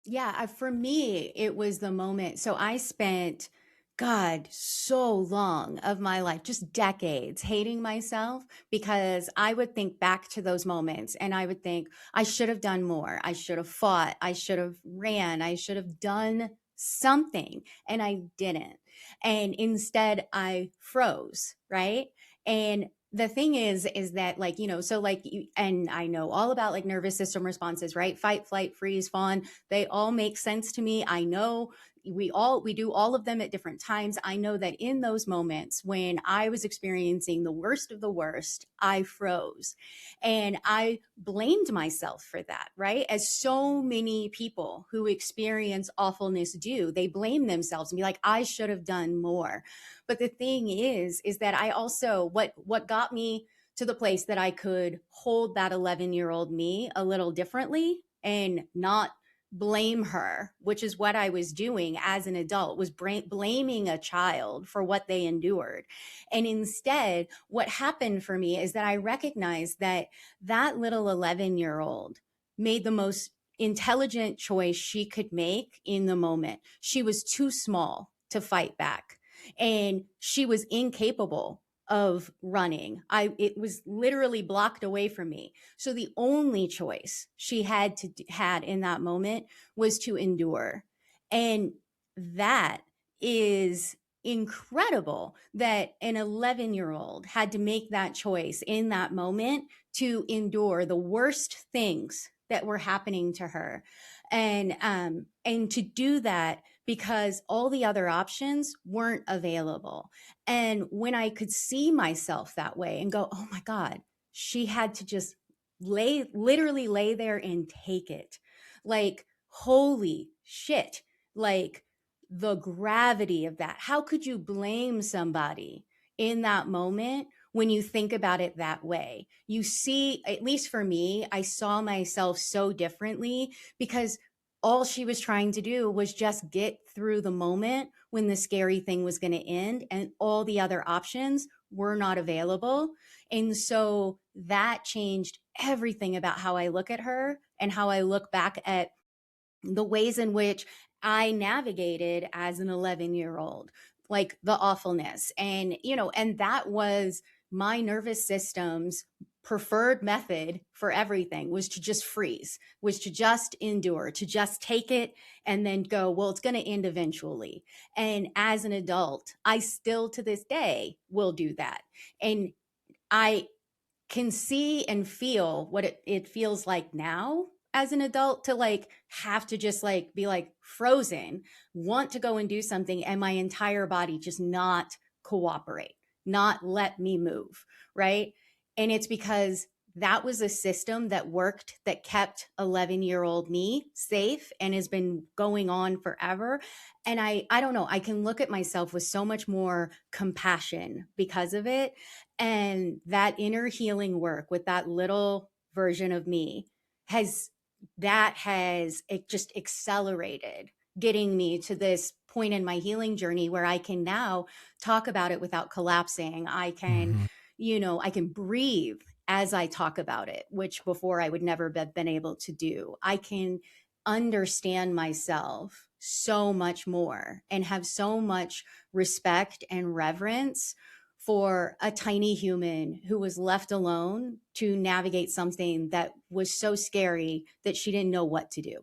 Yeah, for me, it was the moment. So I spent, God, so long of my life, just decades, hating myself because I would think back to those moments and I would think, I should have done more. I should have fought. I should have ran. I should have done something. And I didn't. And instead, I froze, right? And the thing is that like, so like, and I know all about like nervous system responses, right? Fight, flight, freeze, fawn. They all make sense to me. I know we do all of them at different times. I know that in those moments when I was experiencing the worst of the worst, I froze and I blamed myself for that, right? As so many people who experience awfulness do, they blame themselves and be like, I should have done more. But the thing is that I also, what got me to the place that I could hold that 11-year-old me a little differently and not blame her, which is what I was doing as an adult, was blaming a child for what they endured. And instead, what happened for me is that I recognized that that little 11-year-old made the most intelligent choice she could make in the moment. She was too small to fight back, and she was incapable of running. It was literally blocked away from me. So the only choice she had in that moment was to endure. And that is incredible that an 11-year-old had to make that choice in that moment to endure the worst things that were happening to her. And to do that because all the other options weren't available. And when I could see myself that way and go, oh my God, she had to just literally lay there and take it. Like, holy shit. Like the gravity of that. How could you blame somebody in that moment when you think about it that way? You see, at least for me, I saw myself so differently because all she was trying to do was just get through the moment when the scary thing was going to end and all the other options were not available. And so that changed everything about how I look at her and how I look back at the ways in which I navigated as an 11-year-old, like the awfulness. And, and that was my nervous system's preferred method for everything, was to just freeze, was to just endure, to just take it and then go, well, it's going to end eventually. And as an adult, I still to this day will do that. And I can see and feel what it feels like now as an adult to like have to just like be like frozen, want to go and do something, and my entire body just not cooperate, not let me move, right? And it's because that was a system that worked, that kept 11-year-old me safe and has been going on forever. And I don't know, I can look at myself with so much more compassion because of it. And that inner healing work with that little version of me has it just accelerated getting me to this point in my healing journey where I can now talk about it without collapsing. I can, I can breathe as I talk about it, which before I would never have been able to do. I can understand myself so much more and have so much respect and reverence for a tiny human who was left alone to navigate something that was so scary that she didn't know what to do.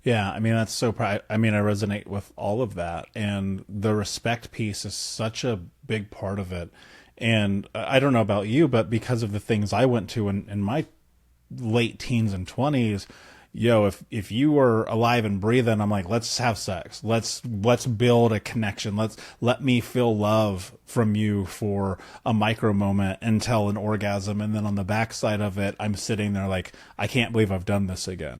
Yeah, I mean, that's so I resonate with all of that. And the respect piece is such a big part of it. And I don't know about you, but because of the things I went to in my late teens and 20s, if you were alive and breathing, I'm like, let's have sex. Let's build a connection. Let me feel love from you for a micro moment until an orgasm. And then on the backside of it, I'm sitting there like, I can't believe I've done this again.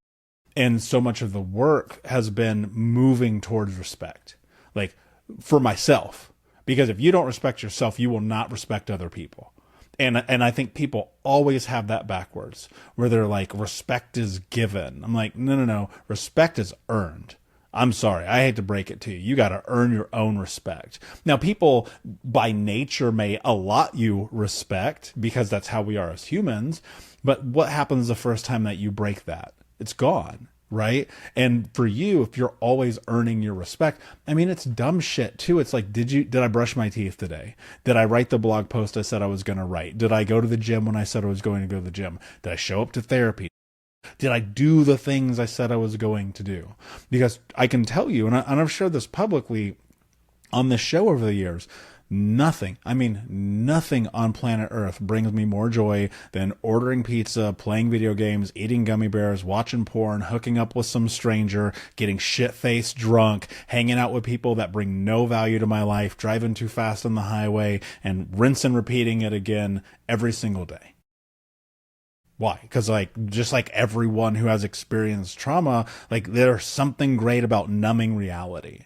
And so much of the work has been moving towards respect, like for myself, Because if you don't respect yourself, you will not respect other people. And I think people always have that backwards, where they're like, respect is given. I'm like, no. Respect is earned. I'm sorry. I hate to break it to you. You got to earn your own respect. Now, people by nature may allot you respect because that's how we are as humans. But what happens the first time that you break that? It's gone. Right? And for you, if you're always earning your respect, I mean, it's dumb shit too. It's like, did I brush my teeth today? Did I write the blog post I said I was going to write? Did I go to the gym when I said I was going to go to the gym? Did I show up to therapy? Did I do the things I said I was going to do? Because I can tell you, and I've shared this publicly on this show over the years, nothing on planet Earth brings me more joy than ordering pizza, playing video games, eating gummy bears, watching porn, hooking up with some stranger, getting shit-faced drunk, hanging out with people that bring no value to my life, driving too fast on the highway, and rinse and repeating it again every single day. Why? Because just like everyone who has experienced trauma, there's something great about numbing reality.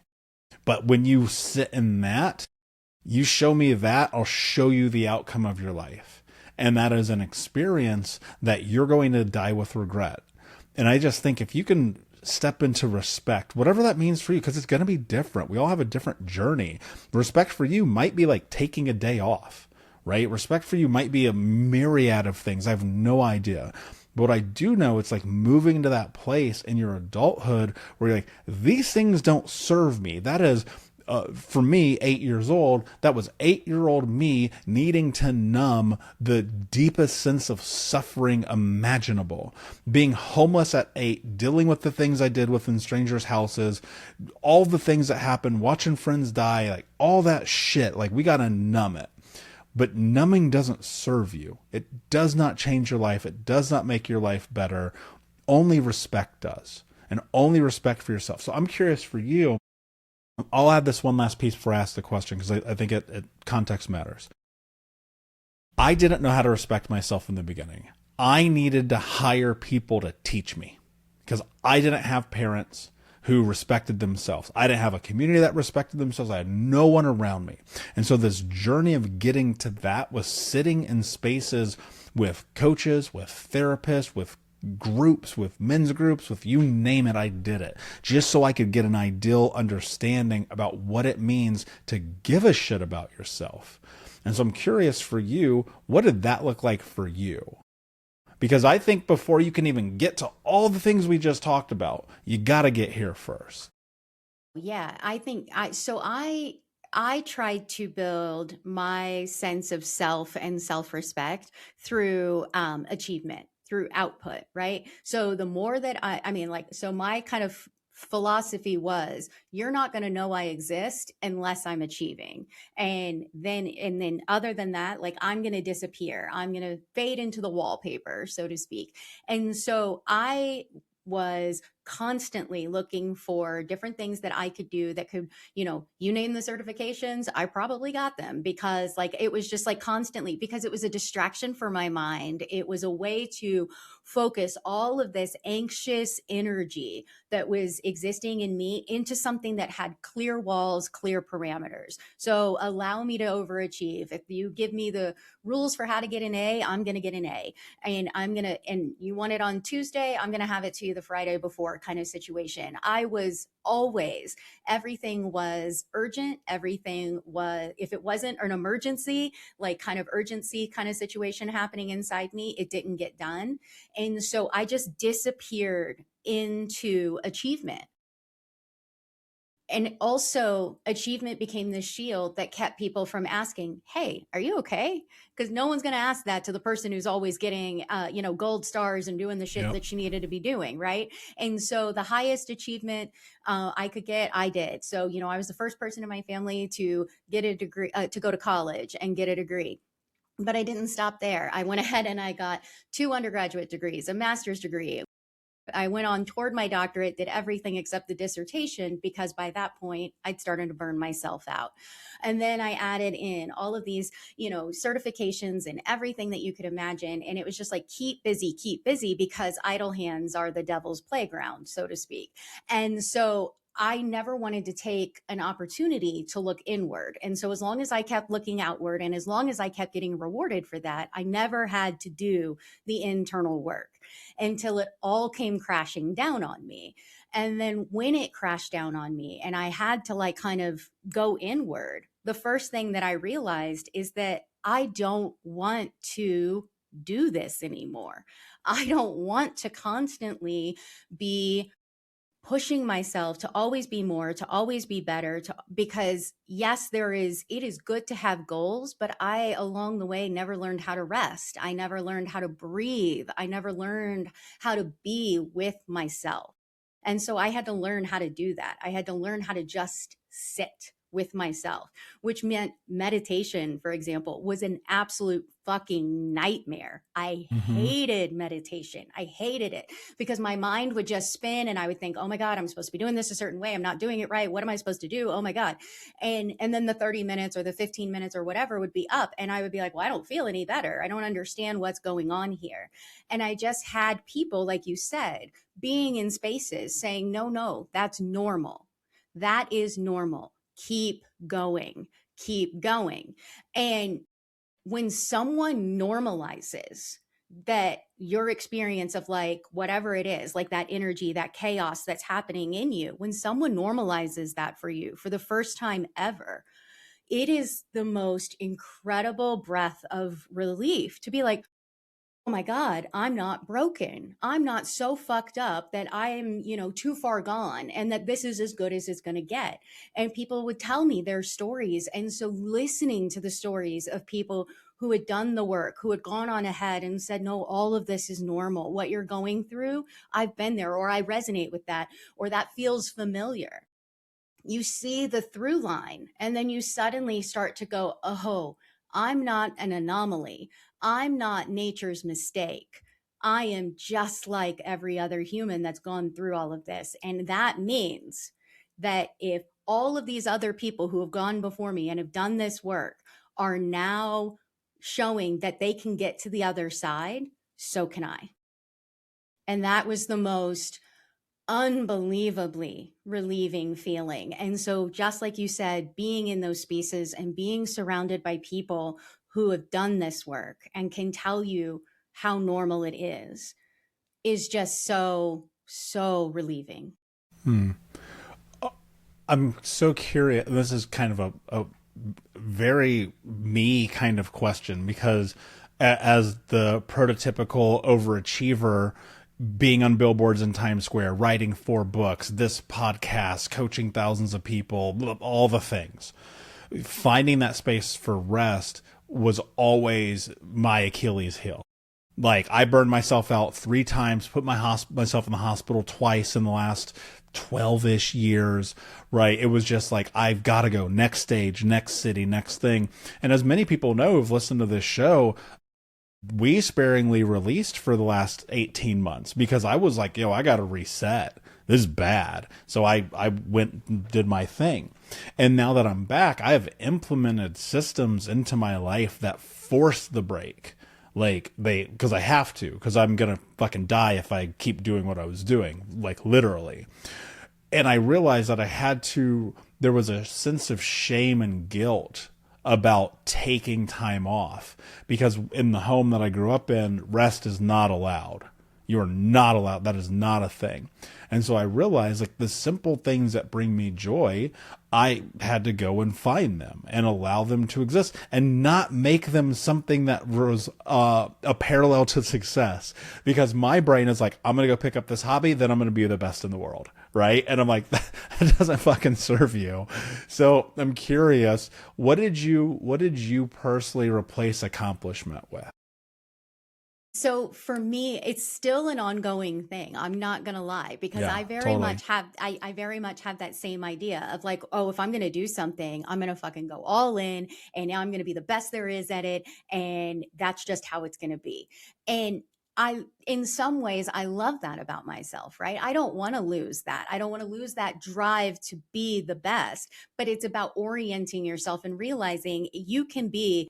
But when you sit in that, you show me that, I'll show you the outcome of your life. And that is an experience that you're going to die with regret. And I just think if you can step into respect, whatever that means for you, because it's going to be different. We all have a different journey. Respect for you might be like taking a day off, right? Respect for you might be a myriad of things. I have no idea. But what I do know, it's like moving to that place in your adulthood where you're like, these things don't serve me. That is, for me, 8 years old, that was 8-year-old me needing to numb the deepest sense of suffering imaginable. Being homeless at 8, dealing with the things I did within strangers' houses, all the things that happened, watching friends die, all that shit, we gotta numb it. But numbing doesn't serve you. It does not change your life. It does not make your life better. Only respect does. And only respect for yourself. So I'm curious for you. I'll add this one last piece before I ask the question, because I think context matters. I didn't know how to respect myself in the beginning. I needed to hire people to teach me, because I didn't have parents who respected themselves. I didn't have a community that respected themselves. I had no one around me. And so this journey of getting to that was sitting in spaces with coaches, with therapists, with groups, with men's groups, with you name it, I did it. Just so I could get an ideal understanding about what it means to give a shit about yourself. And so I'm curious for you, what did that look like for you? Because I think before you can even get to all the things we just talked about, you got to get here first. Yeah, I think I tried to build my sense of self and self-respect through achievement, through output, right? So the more that so my kind of philosophy was, you're not going to know I exist unless I'm achieving. And then other than that, I'm going to disappear. I'm going to fade into the wallpaper, so to speak. And so I was constantly looking for different things that I could do that could, you name the certifications, I probably got them, because it was just constantly, because it was a distraction for my mind. It was a way to focus all of this anxious energy that was existing in me into something that had clear walls, clear parameters. So allow me to overachieve. If you give me the rules for how to get an A, I'm going to get an A. And and you want it on Tuesday, I'm going to have it to you the Friday before kind of situation. I was always, everything was urgent. Everything was, if it wasn't an emergency, kind of urgency kind of situation happening inside me, it didn't get done. And so I just disappeared into achievement. And also achievement became the shield that kept people from asking, hey, are you okay? Because no one's going to ask that to the person who's always getting, gold stars and doing the shit that she needed to be doing. Right. And so the highest achievement I could get, I did. So, I was the first person in my family to get a degree, to go to college and get a degree. But I didn't stop there. I went ahead and I got 2 undergraduate degrees, a master's degree. I went on toward my doctorate, did everything except the dissertation, because by that point I'd started to burn myself out. And then I added in all of these, certifications and everything that you could imagine. And it was just keep busy, because idle hands are the devil's playground, so to speak. And so I never wanted to take an opportunity to look inward. And so as long as I kept looking outward and as long as I kept getting rewarded for that, I never had to do the internal work until it all came crashing down on me. And then when it crashed down on me and I had to like kind of go inward, the first thing that I realized is that I don't want to do this anymore. I don't want to constantly be pushing myself to always be more, to always be better, because yes, it is good to have goals, but I along the way never learned how to rest. I never learned how to breathe. I never learned how to be with myself. And so I had to learn how to do that. I had to learn how to just sit with myself, which meant meditation, for example, was an absolute fucking nightmare. I hated meditation. I hated it because my mind would just spin and I would think, oh my God, I'm supposed to be doing this a certain way. I'm not doing it right. What am I supposed to do? Oh my God. And then the 30 minutes or the 15 minutes or whatever would be up. And I would be like, well, I don't feel any better. I don't understand what's going on here. And I just had people, like you said, being in spaces saying, no, that's normal. That is normal. Keep going, keep going. And when someone normalizes that your experience of like whatever it is, like that energy, that chaos that's happening in you, when someone normalizes that for you for the first time ever, it is the most incredible breath of relief to be like, oh my God, I'm not broken. I'm not so fucked up that I am, too far gone and that this is as good as it's going to get. And people would tell me their stories. And so listening to the stories of people who had done the work, who had gone on ahead and said, no, all of this is normal. What you're going through, I've been there, or I resonate with that, or that feels familiar. You see the through line, and then you suddenly start to go, oh, I'm not an anomaly. I'm not nature's mistake. I am just like every other human that's gone through all of this. And that means that if all of these other people who have gone before me and have done this work are now showing that they can get to the other side, so can I. And that was the most unbelievably relieving feeling. And so just like you said, being in those spaces and being surrounded by people who have done this work and can tell you how normal it is just so relieving. I'm so curious. This is kind of a very me kind of question, because as the prototypical overachiever, being on billboards in Times Square, writing 4 books, this podcast, coaching thousands of people, all the things, finding that space for rest was always my Achilles heel. Like, I burned myself out 3 times, put myself in the hospital twice in the last 12-ish years, right? It was just like, I've got to go next stage, next city, next thing. And as many people know who've listened to this show, we sparingly released for the last 18 months because I was like, I got to reset. This is bad. So I went and did my thing. And now that I'm back, I have implemented systems into my life that force the break. Because I have to, because I'm going to fucking die if I keep doing what I was doing, like literally. And I realized that there was a sense of shame and guilt about taking time off, because in the home that I grew up in, rest is not allowed. You are not allowed. That is not a thing. And so I realized, like, the simple things that bring me joy, I had to go and find them and allow them to exist and not make them something that was a parallel to success. Because my brain is like, I'm going to go pick up this hobby, then I'm going to be the best in the world. Right. And I'm like, that doesn't fucking serve you. So I'm curious, what did you personally replace accomplishment with? So for me, it's still an ongoing thing. I'm not going to lie, because I very much have that same idea of like, oh, if I'm going to do something, I'm going to fucking go all in, and now I'm going to be the best there is at it. And that's just how it's going to be. And in some ways, I love that about myself, right? I don't want to lose that. I don't want to lose that drive to be the best, but it's about orienting yourself and realizing you can be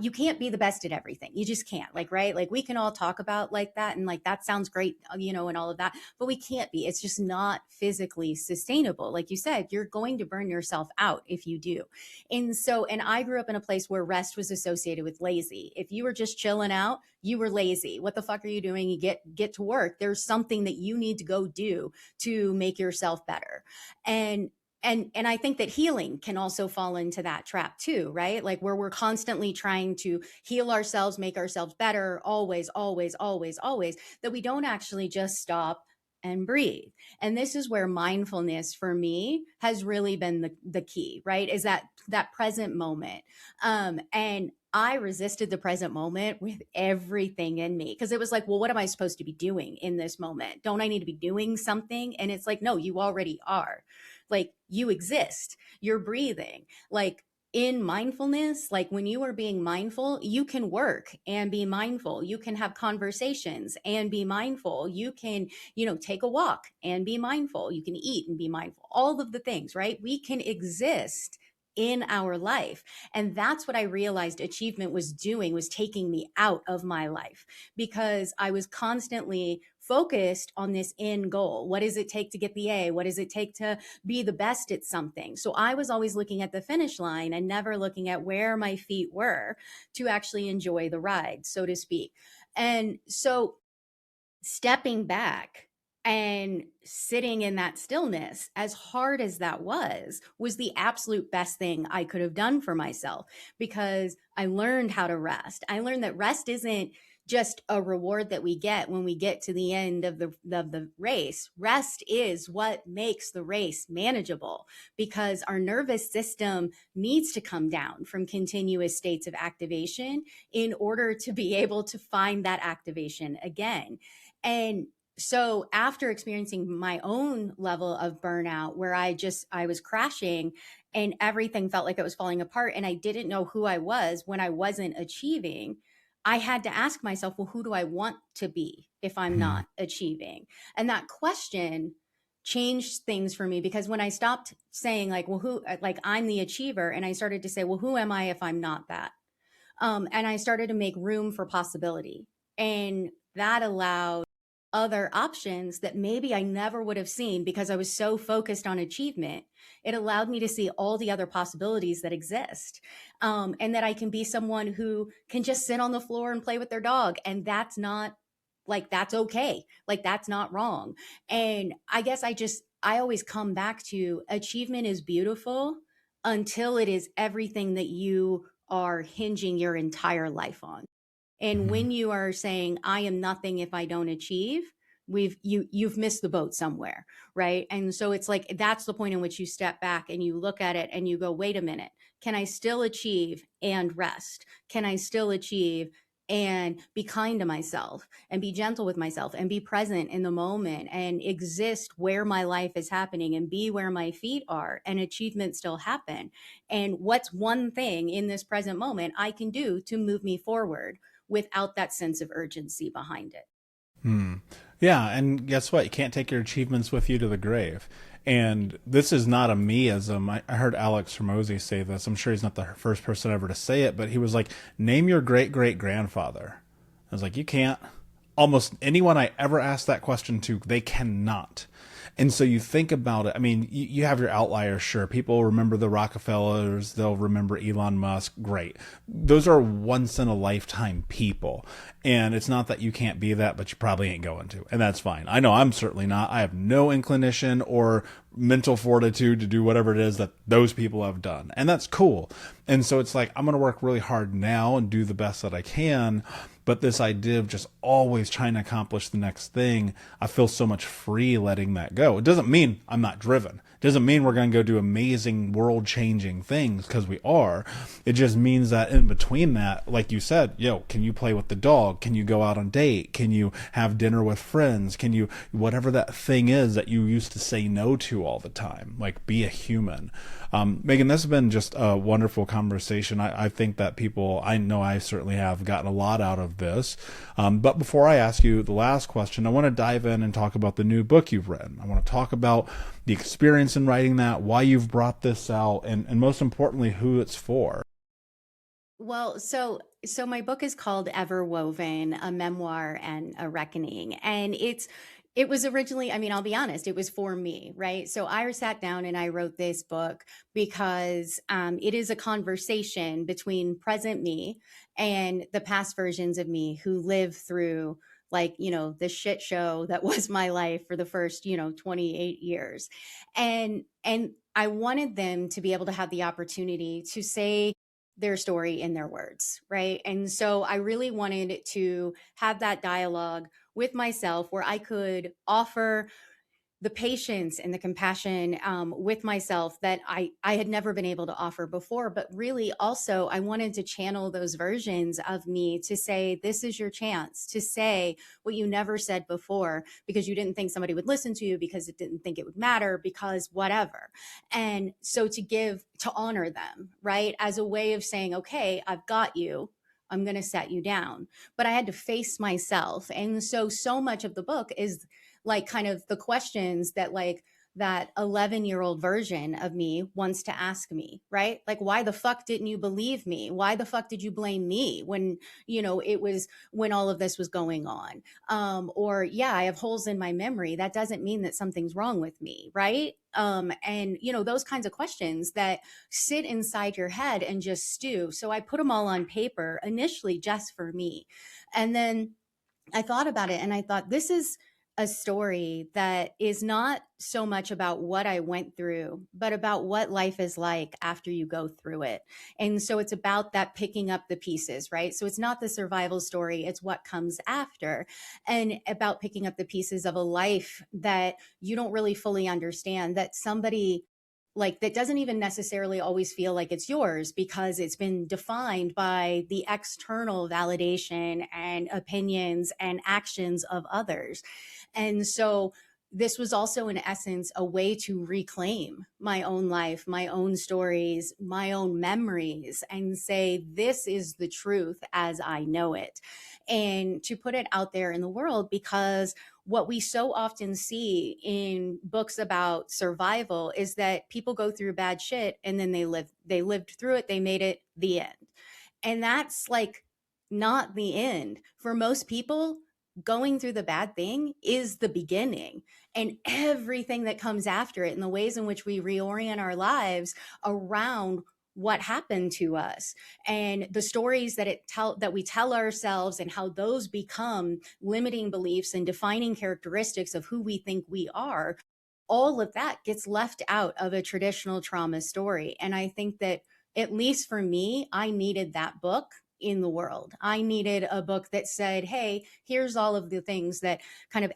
you can't be the best at everything. You just can't, like, right? Like, we can all talk about like that, and like that sounds great, and all of that, but we can't be. It's just not physically sustainable. Like you said, you're going to burn yourself out if you do. And I grew up in a place where rest was associated with lazy. If you were just chilling out, you were lazy. What the fuck are you doing? You get to work. There's something that you need to go do to make yourself better. And I think that healing can also fall into that trap too, right? Like, where we're constantly trying to heal ourselves, make ourselves better, always, always, always, always, that we don't actually just stop and breathe. And this is where mindfulness for me has really been the key, right? Is that present moment. And I resisted the present moment with everything in me, because it was like, well, what am I supposed to be doing in this moment? Don't I need to be doing something? And it's like, no, you already are. Like, you exist, you're breathing. Like, in mindfulness, like when you are being mindful, you can work and be mindful. You can have conversations and be mindful. You can, take a walk and be mindful. You can eat and be mindful. All of the things, right? We can exist in our life. And that's what I realized achievement was doing, was taking me out of my life, because I was constantly focused on this end goal. What does it take to get the A? What does it take to be the best at something? So I was always looking at the finish line and never looking at where my feet were to actually enjoy the ride, so to speak. And so stepping back and sitting in that stillness, as hard as that was the absolute best thing I could have done for myself, because I learned how to rest. I learned that rest isn't just a reward that we get when we get to the end of the race. Rest is what makes the race manageable, because our nervous system needs to come down from continuous states of activation in order to be able to find that activation again. And so after experiencing my own level of burnout, where I was crashing and everything felt like it was falling apart, and I didn't know who I was when I wasn't achieving, I had to ask myself, well, who do I want to be if I'm not achieving? And that question changed things for me, because when I stopped saying like, well, I'm the achiever, and I started to say, well, who am I if I'm not that? And I started to make room for possibility. And that allowed other options that maybe I never would have seen, because I was so focused on achievement. It allowed me to see all the other possibilities that exist, and that I can be someone who can just sit on the floor and play with their dog. And that's not, like, that's okay. Like, that's not wrong. And I guess I always come back to, achievement is beautiful until it is everything that you are hinging your entire life on. And when you are saying, I am nothing if I don't achieve, you've missed the boat somewhere, right? And so it's like, that's the point in which you step back and you look at it and you go, wait a minute, can I still achieve and rest? Can I still achieve and be kind to myself and be gentle with myself and be present in the moment and exist where my life is happening and be where my feet are, and achievement still happen? And what's one thing in this present moment I can do to move me forward without that sense of urgency behind it? Yeah, and guess what? You can't take your achievements with you to the grave. And this is not a meism. I heard Alex Hormozy say this. I'm sure he's not the first person ever to say it, but he was like, name your great-great-grandfather. I was like, you can't. Almost anyone I ever asked that question to, they cannot. And so you think about it. I mean, you have your outliers, sure. People remember the Rockefellers. They'll remember Elon Musk. Great. Those are once in a lifetime people. And it's not that you can't be that, but you probably ain't going to. And that's fine. I know I'm certainly not. I have no inclination or mental fortitude to do whatever it is that those people have done. And that's cool. And so it's like, I'm going to work really hard now and do the best that I can. But this idea of just always trying to accomplish the next thing, I feel so much free letting that go. It doesn't mean I'm not driven. It doesn't mean we're going to go do amazing world-changing things, because we are. It just means that in between that, like you said, can you play with the dog? Can you go out on a date? Can you have dinner with friends? Can you, whatever that thing is that you used to say no to all the time, like, be a human. Megan, this has been just a wonderful conversation. I think that people, I know I certainly have gotten a lot out of this. But before I ask you the last question, I want to dive in and talk about the new book you've written. I want to talk about the experience in writing that, why you've brought this out, and most importantly, who it's for. Well, so my book is called Everwoven, a memoir and a reckoning. And it was originally, I mean, I'll be honest, it was for me, right? So I sat down and I wrote this book because it is a conversation between present me and the past versions of me who lived through, like, the shit show that was my life for the first, 28 years. And I wanted them to be able to have the opportunity to say their story in their words, right? And so I really wanted to have that dialogue with myself where I could offer the patience and the compassion with myself that I had never been able to offer before. But really also, I wanted to channel those versions of me to say, this is your chance to say what you never said before because you didn't think somebody would listen to you, because it didn't think it would matter, because whatever. And so to honor them, right? As a way of saying, okay, I've got you. I'm going to set you down. But I had to face myself. And so much of the book is like kind of the questions that like that 11-year-old version of me wants to ask me, right? Like, why the fuck didn't you believe me? Why the fuck did you blame me when, it was when all of this was going on? Or yeah, I have holes in my memory. That doesn't mean that something's wrong with me, right? And those kinds of questions that sit inside your head and just stew. So I put them all on paper initially just for me. And then I thought about it and I thought, this is a story that is not so much about what I went through, but about what life is like after you go through it. And so it's about that picking up the pieces, right? So it's not the survival story, it's what comes after, and about picking up the pieces of a life that you don't really fully understand, that somebody like that doesn't even necessarily always feel like it's yours because it's been defined by the external validation and opinions and actions of others. And so this was also in essence a way to reclaim my own life, my own stories, my own memories, and say, this is the truth as I know it. And to put it out there in the world, because what we so often see in books about survival is that people go through bad shit and then they lived through it, they made it, the end. And that's like not the end. For most people, going through the bad thing is the beginning, and everything that comes after it and the ways in which we reorient our lives around what happened to us and the stories that we tell ourselves and how those become limiting beliefs and defining characteristics of who we think we are. All of that gets left out of a traditional trauma story. And I think that, at least for me, I needed that book in the world. I needed a book that said, hey, here's all of the things that kind of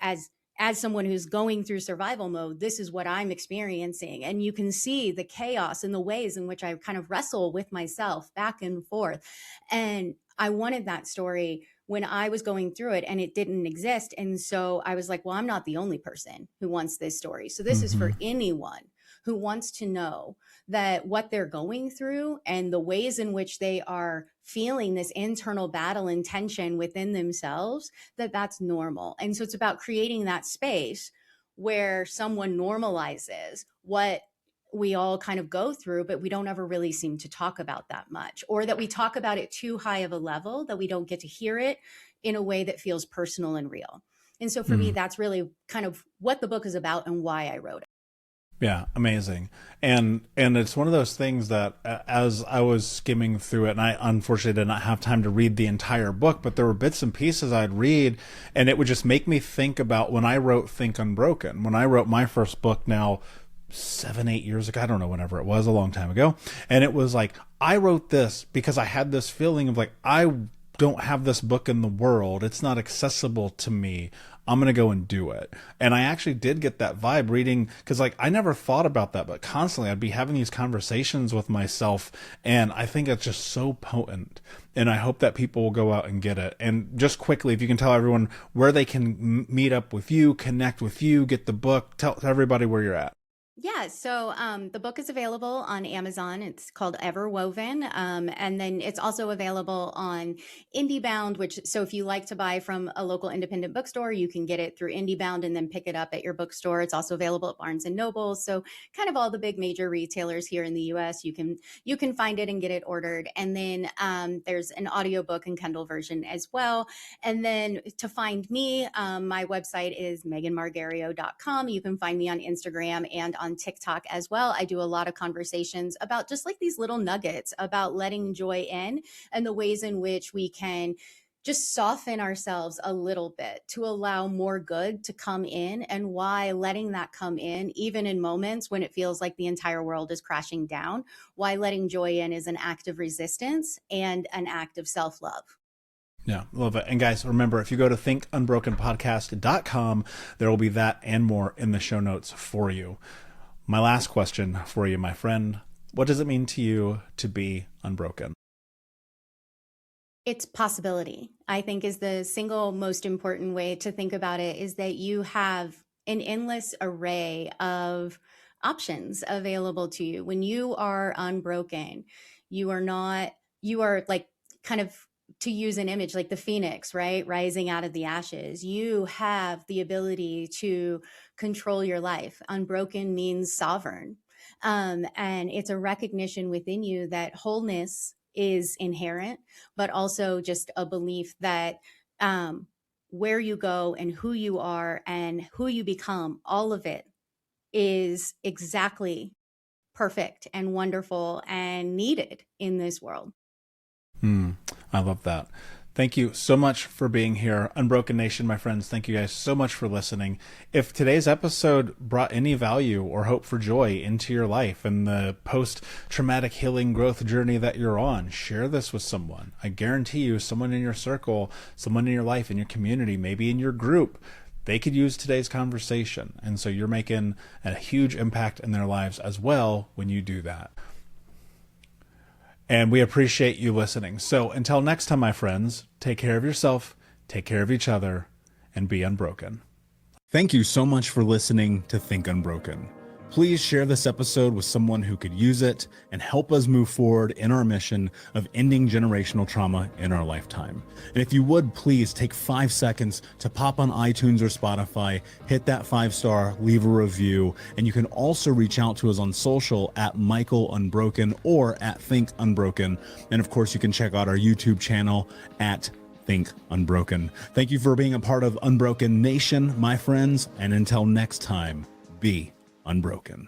as someone who's going through survival mode, this is what I'm experiencing. And you can see the chaos and the ways in which I kind of wrestle with myself back and forth. And I wanted that story when I was going through it and it didn't exist. And so I was like, well, I'm not the only person who wants this story. So this is for anyone who wants to know that what they're going through and the ways in which they are feeling this internal battle and tension within themselves, that's normal. And so it's about creating that space where someone normalizes what we all kind of go through, but we don't ever really seem to talk about that much, or that we talk about it too high of a level that we don't get to hear it in a way that feels personal and real. And so for me, that's really kind of what the book is about and why I wrote it. Yeah, amazing. And it's one of those things that as I was skimming through it, and I unfortunately did not have time to read the entire book, but there were bits and pieces I'd read, and it would just make me think about when I wrote Think Unbroken. When I wrote my first book now 7-8 years ago, I don't know, whenever it was, a long time ago. And it was like, I wrote this because I had this feeling of like, I don't have this book in the world. It's not accessible to me. I'm going to go and do it. And I actually did get that vibe reading, because like I never thought about that, but constantly I'd be having these conversations with myself. And I think it's just so potent. And I hope that people will go out and get it. And just quickly, if you can tell everyone where they can meet up with you, connect with you, get the book, tell everybody where you're at. Yeah, so the book is available on Amazon. It's called Everwoven. And then it's also available on IndieBound, which, so if you like to buy from a local independent bookstore, you can get it through IndieBound and then pick it up at your bookstore. It's also available at Barnes and Noble. So kind of all the big major retailers here in the US, you can find it and get it ordered. And then there's an audiobook and Kindle version as well. And then to find me, my website is meganmargherio.com. You can find me on Instagram and on TikTok as well. I do a lot of conversations about just like these little nuggets about letting joy in and the ways in which we can just soften ourselves a little bit to allow more good to come in, and why letting that come in, even in moments when it feels like the entire world is crashing down, why letting joy in is an act of resistance and an act of self-love. Yeah, love it. And guys, remember, if you go to thinkunbrokenpodcast.com, there will be that and more in the show notes for you. My last question for you, my friend, what does it mean to you to be unbroken? It's possibility, I think, is the single most important way to think about it, is that you have an endless array of options available to you. When you are unbroken, you are like, kind of, to use an image, like the phoenix, right? Rising out of the ashes. You have the ability to control your life. Unbroken means sovereign. And it's a recognition within you that wholeness is inherent, but also just a belief that where you go and who you are and who you become, all of it is exactly perfect and wonderful and needed in this world. I love that. Thank you so much for being here. Unbroken Nation, my friends, thank you guys so much for listening. If today's episode brought any value or hope for joy into your life and the post-traumatic healing growth journey that you're on, share this with someone. I guarantee you, someone in your circle, someone in your life, in your community, maybe in your group, they could use today's conversation. And so you're making a huge impact in their lives as well when you do that. And we appreciate you listening. So until next time, my friends, take care of yourself, take care of each other, and be unbroken. Thank you so much for listening to Think Unbroken. Please share this episode with someone who could use it and help us move forward in our mission of ending generational trauma in our lifetime. And if you would, please take 5 seconds to pop on iTunes or Spotify, hit that 5-star, leave a review, and you can also reach out to us on social at Michael Unbroken or at Think Unbroken. And of course, you can check out our YouTube channel at Think Unbroken. Thank you for being a part of Unbroken Nation, my friends, and until next time, be unbroken.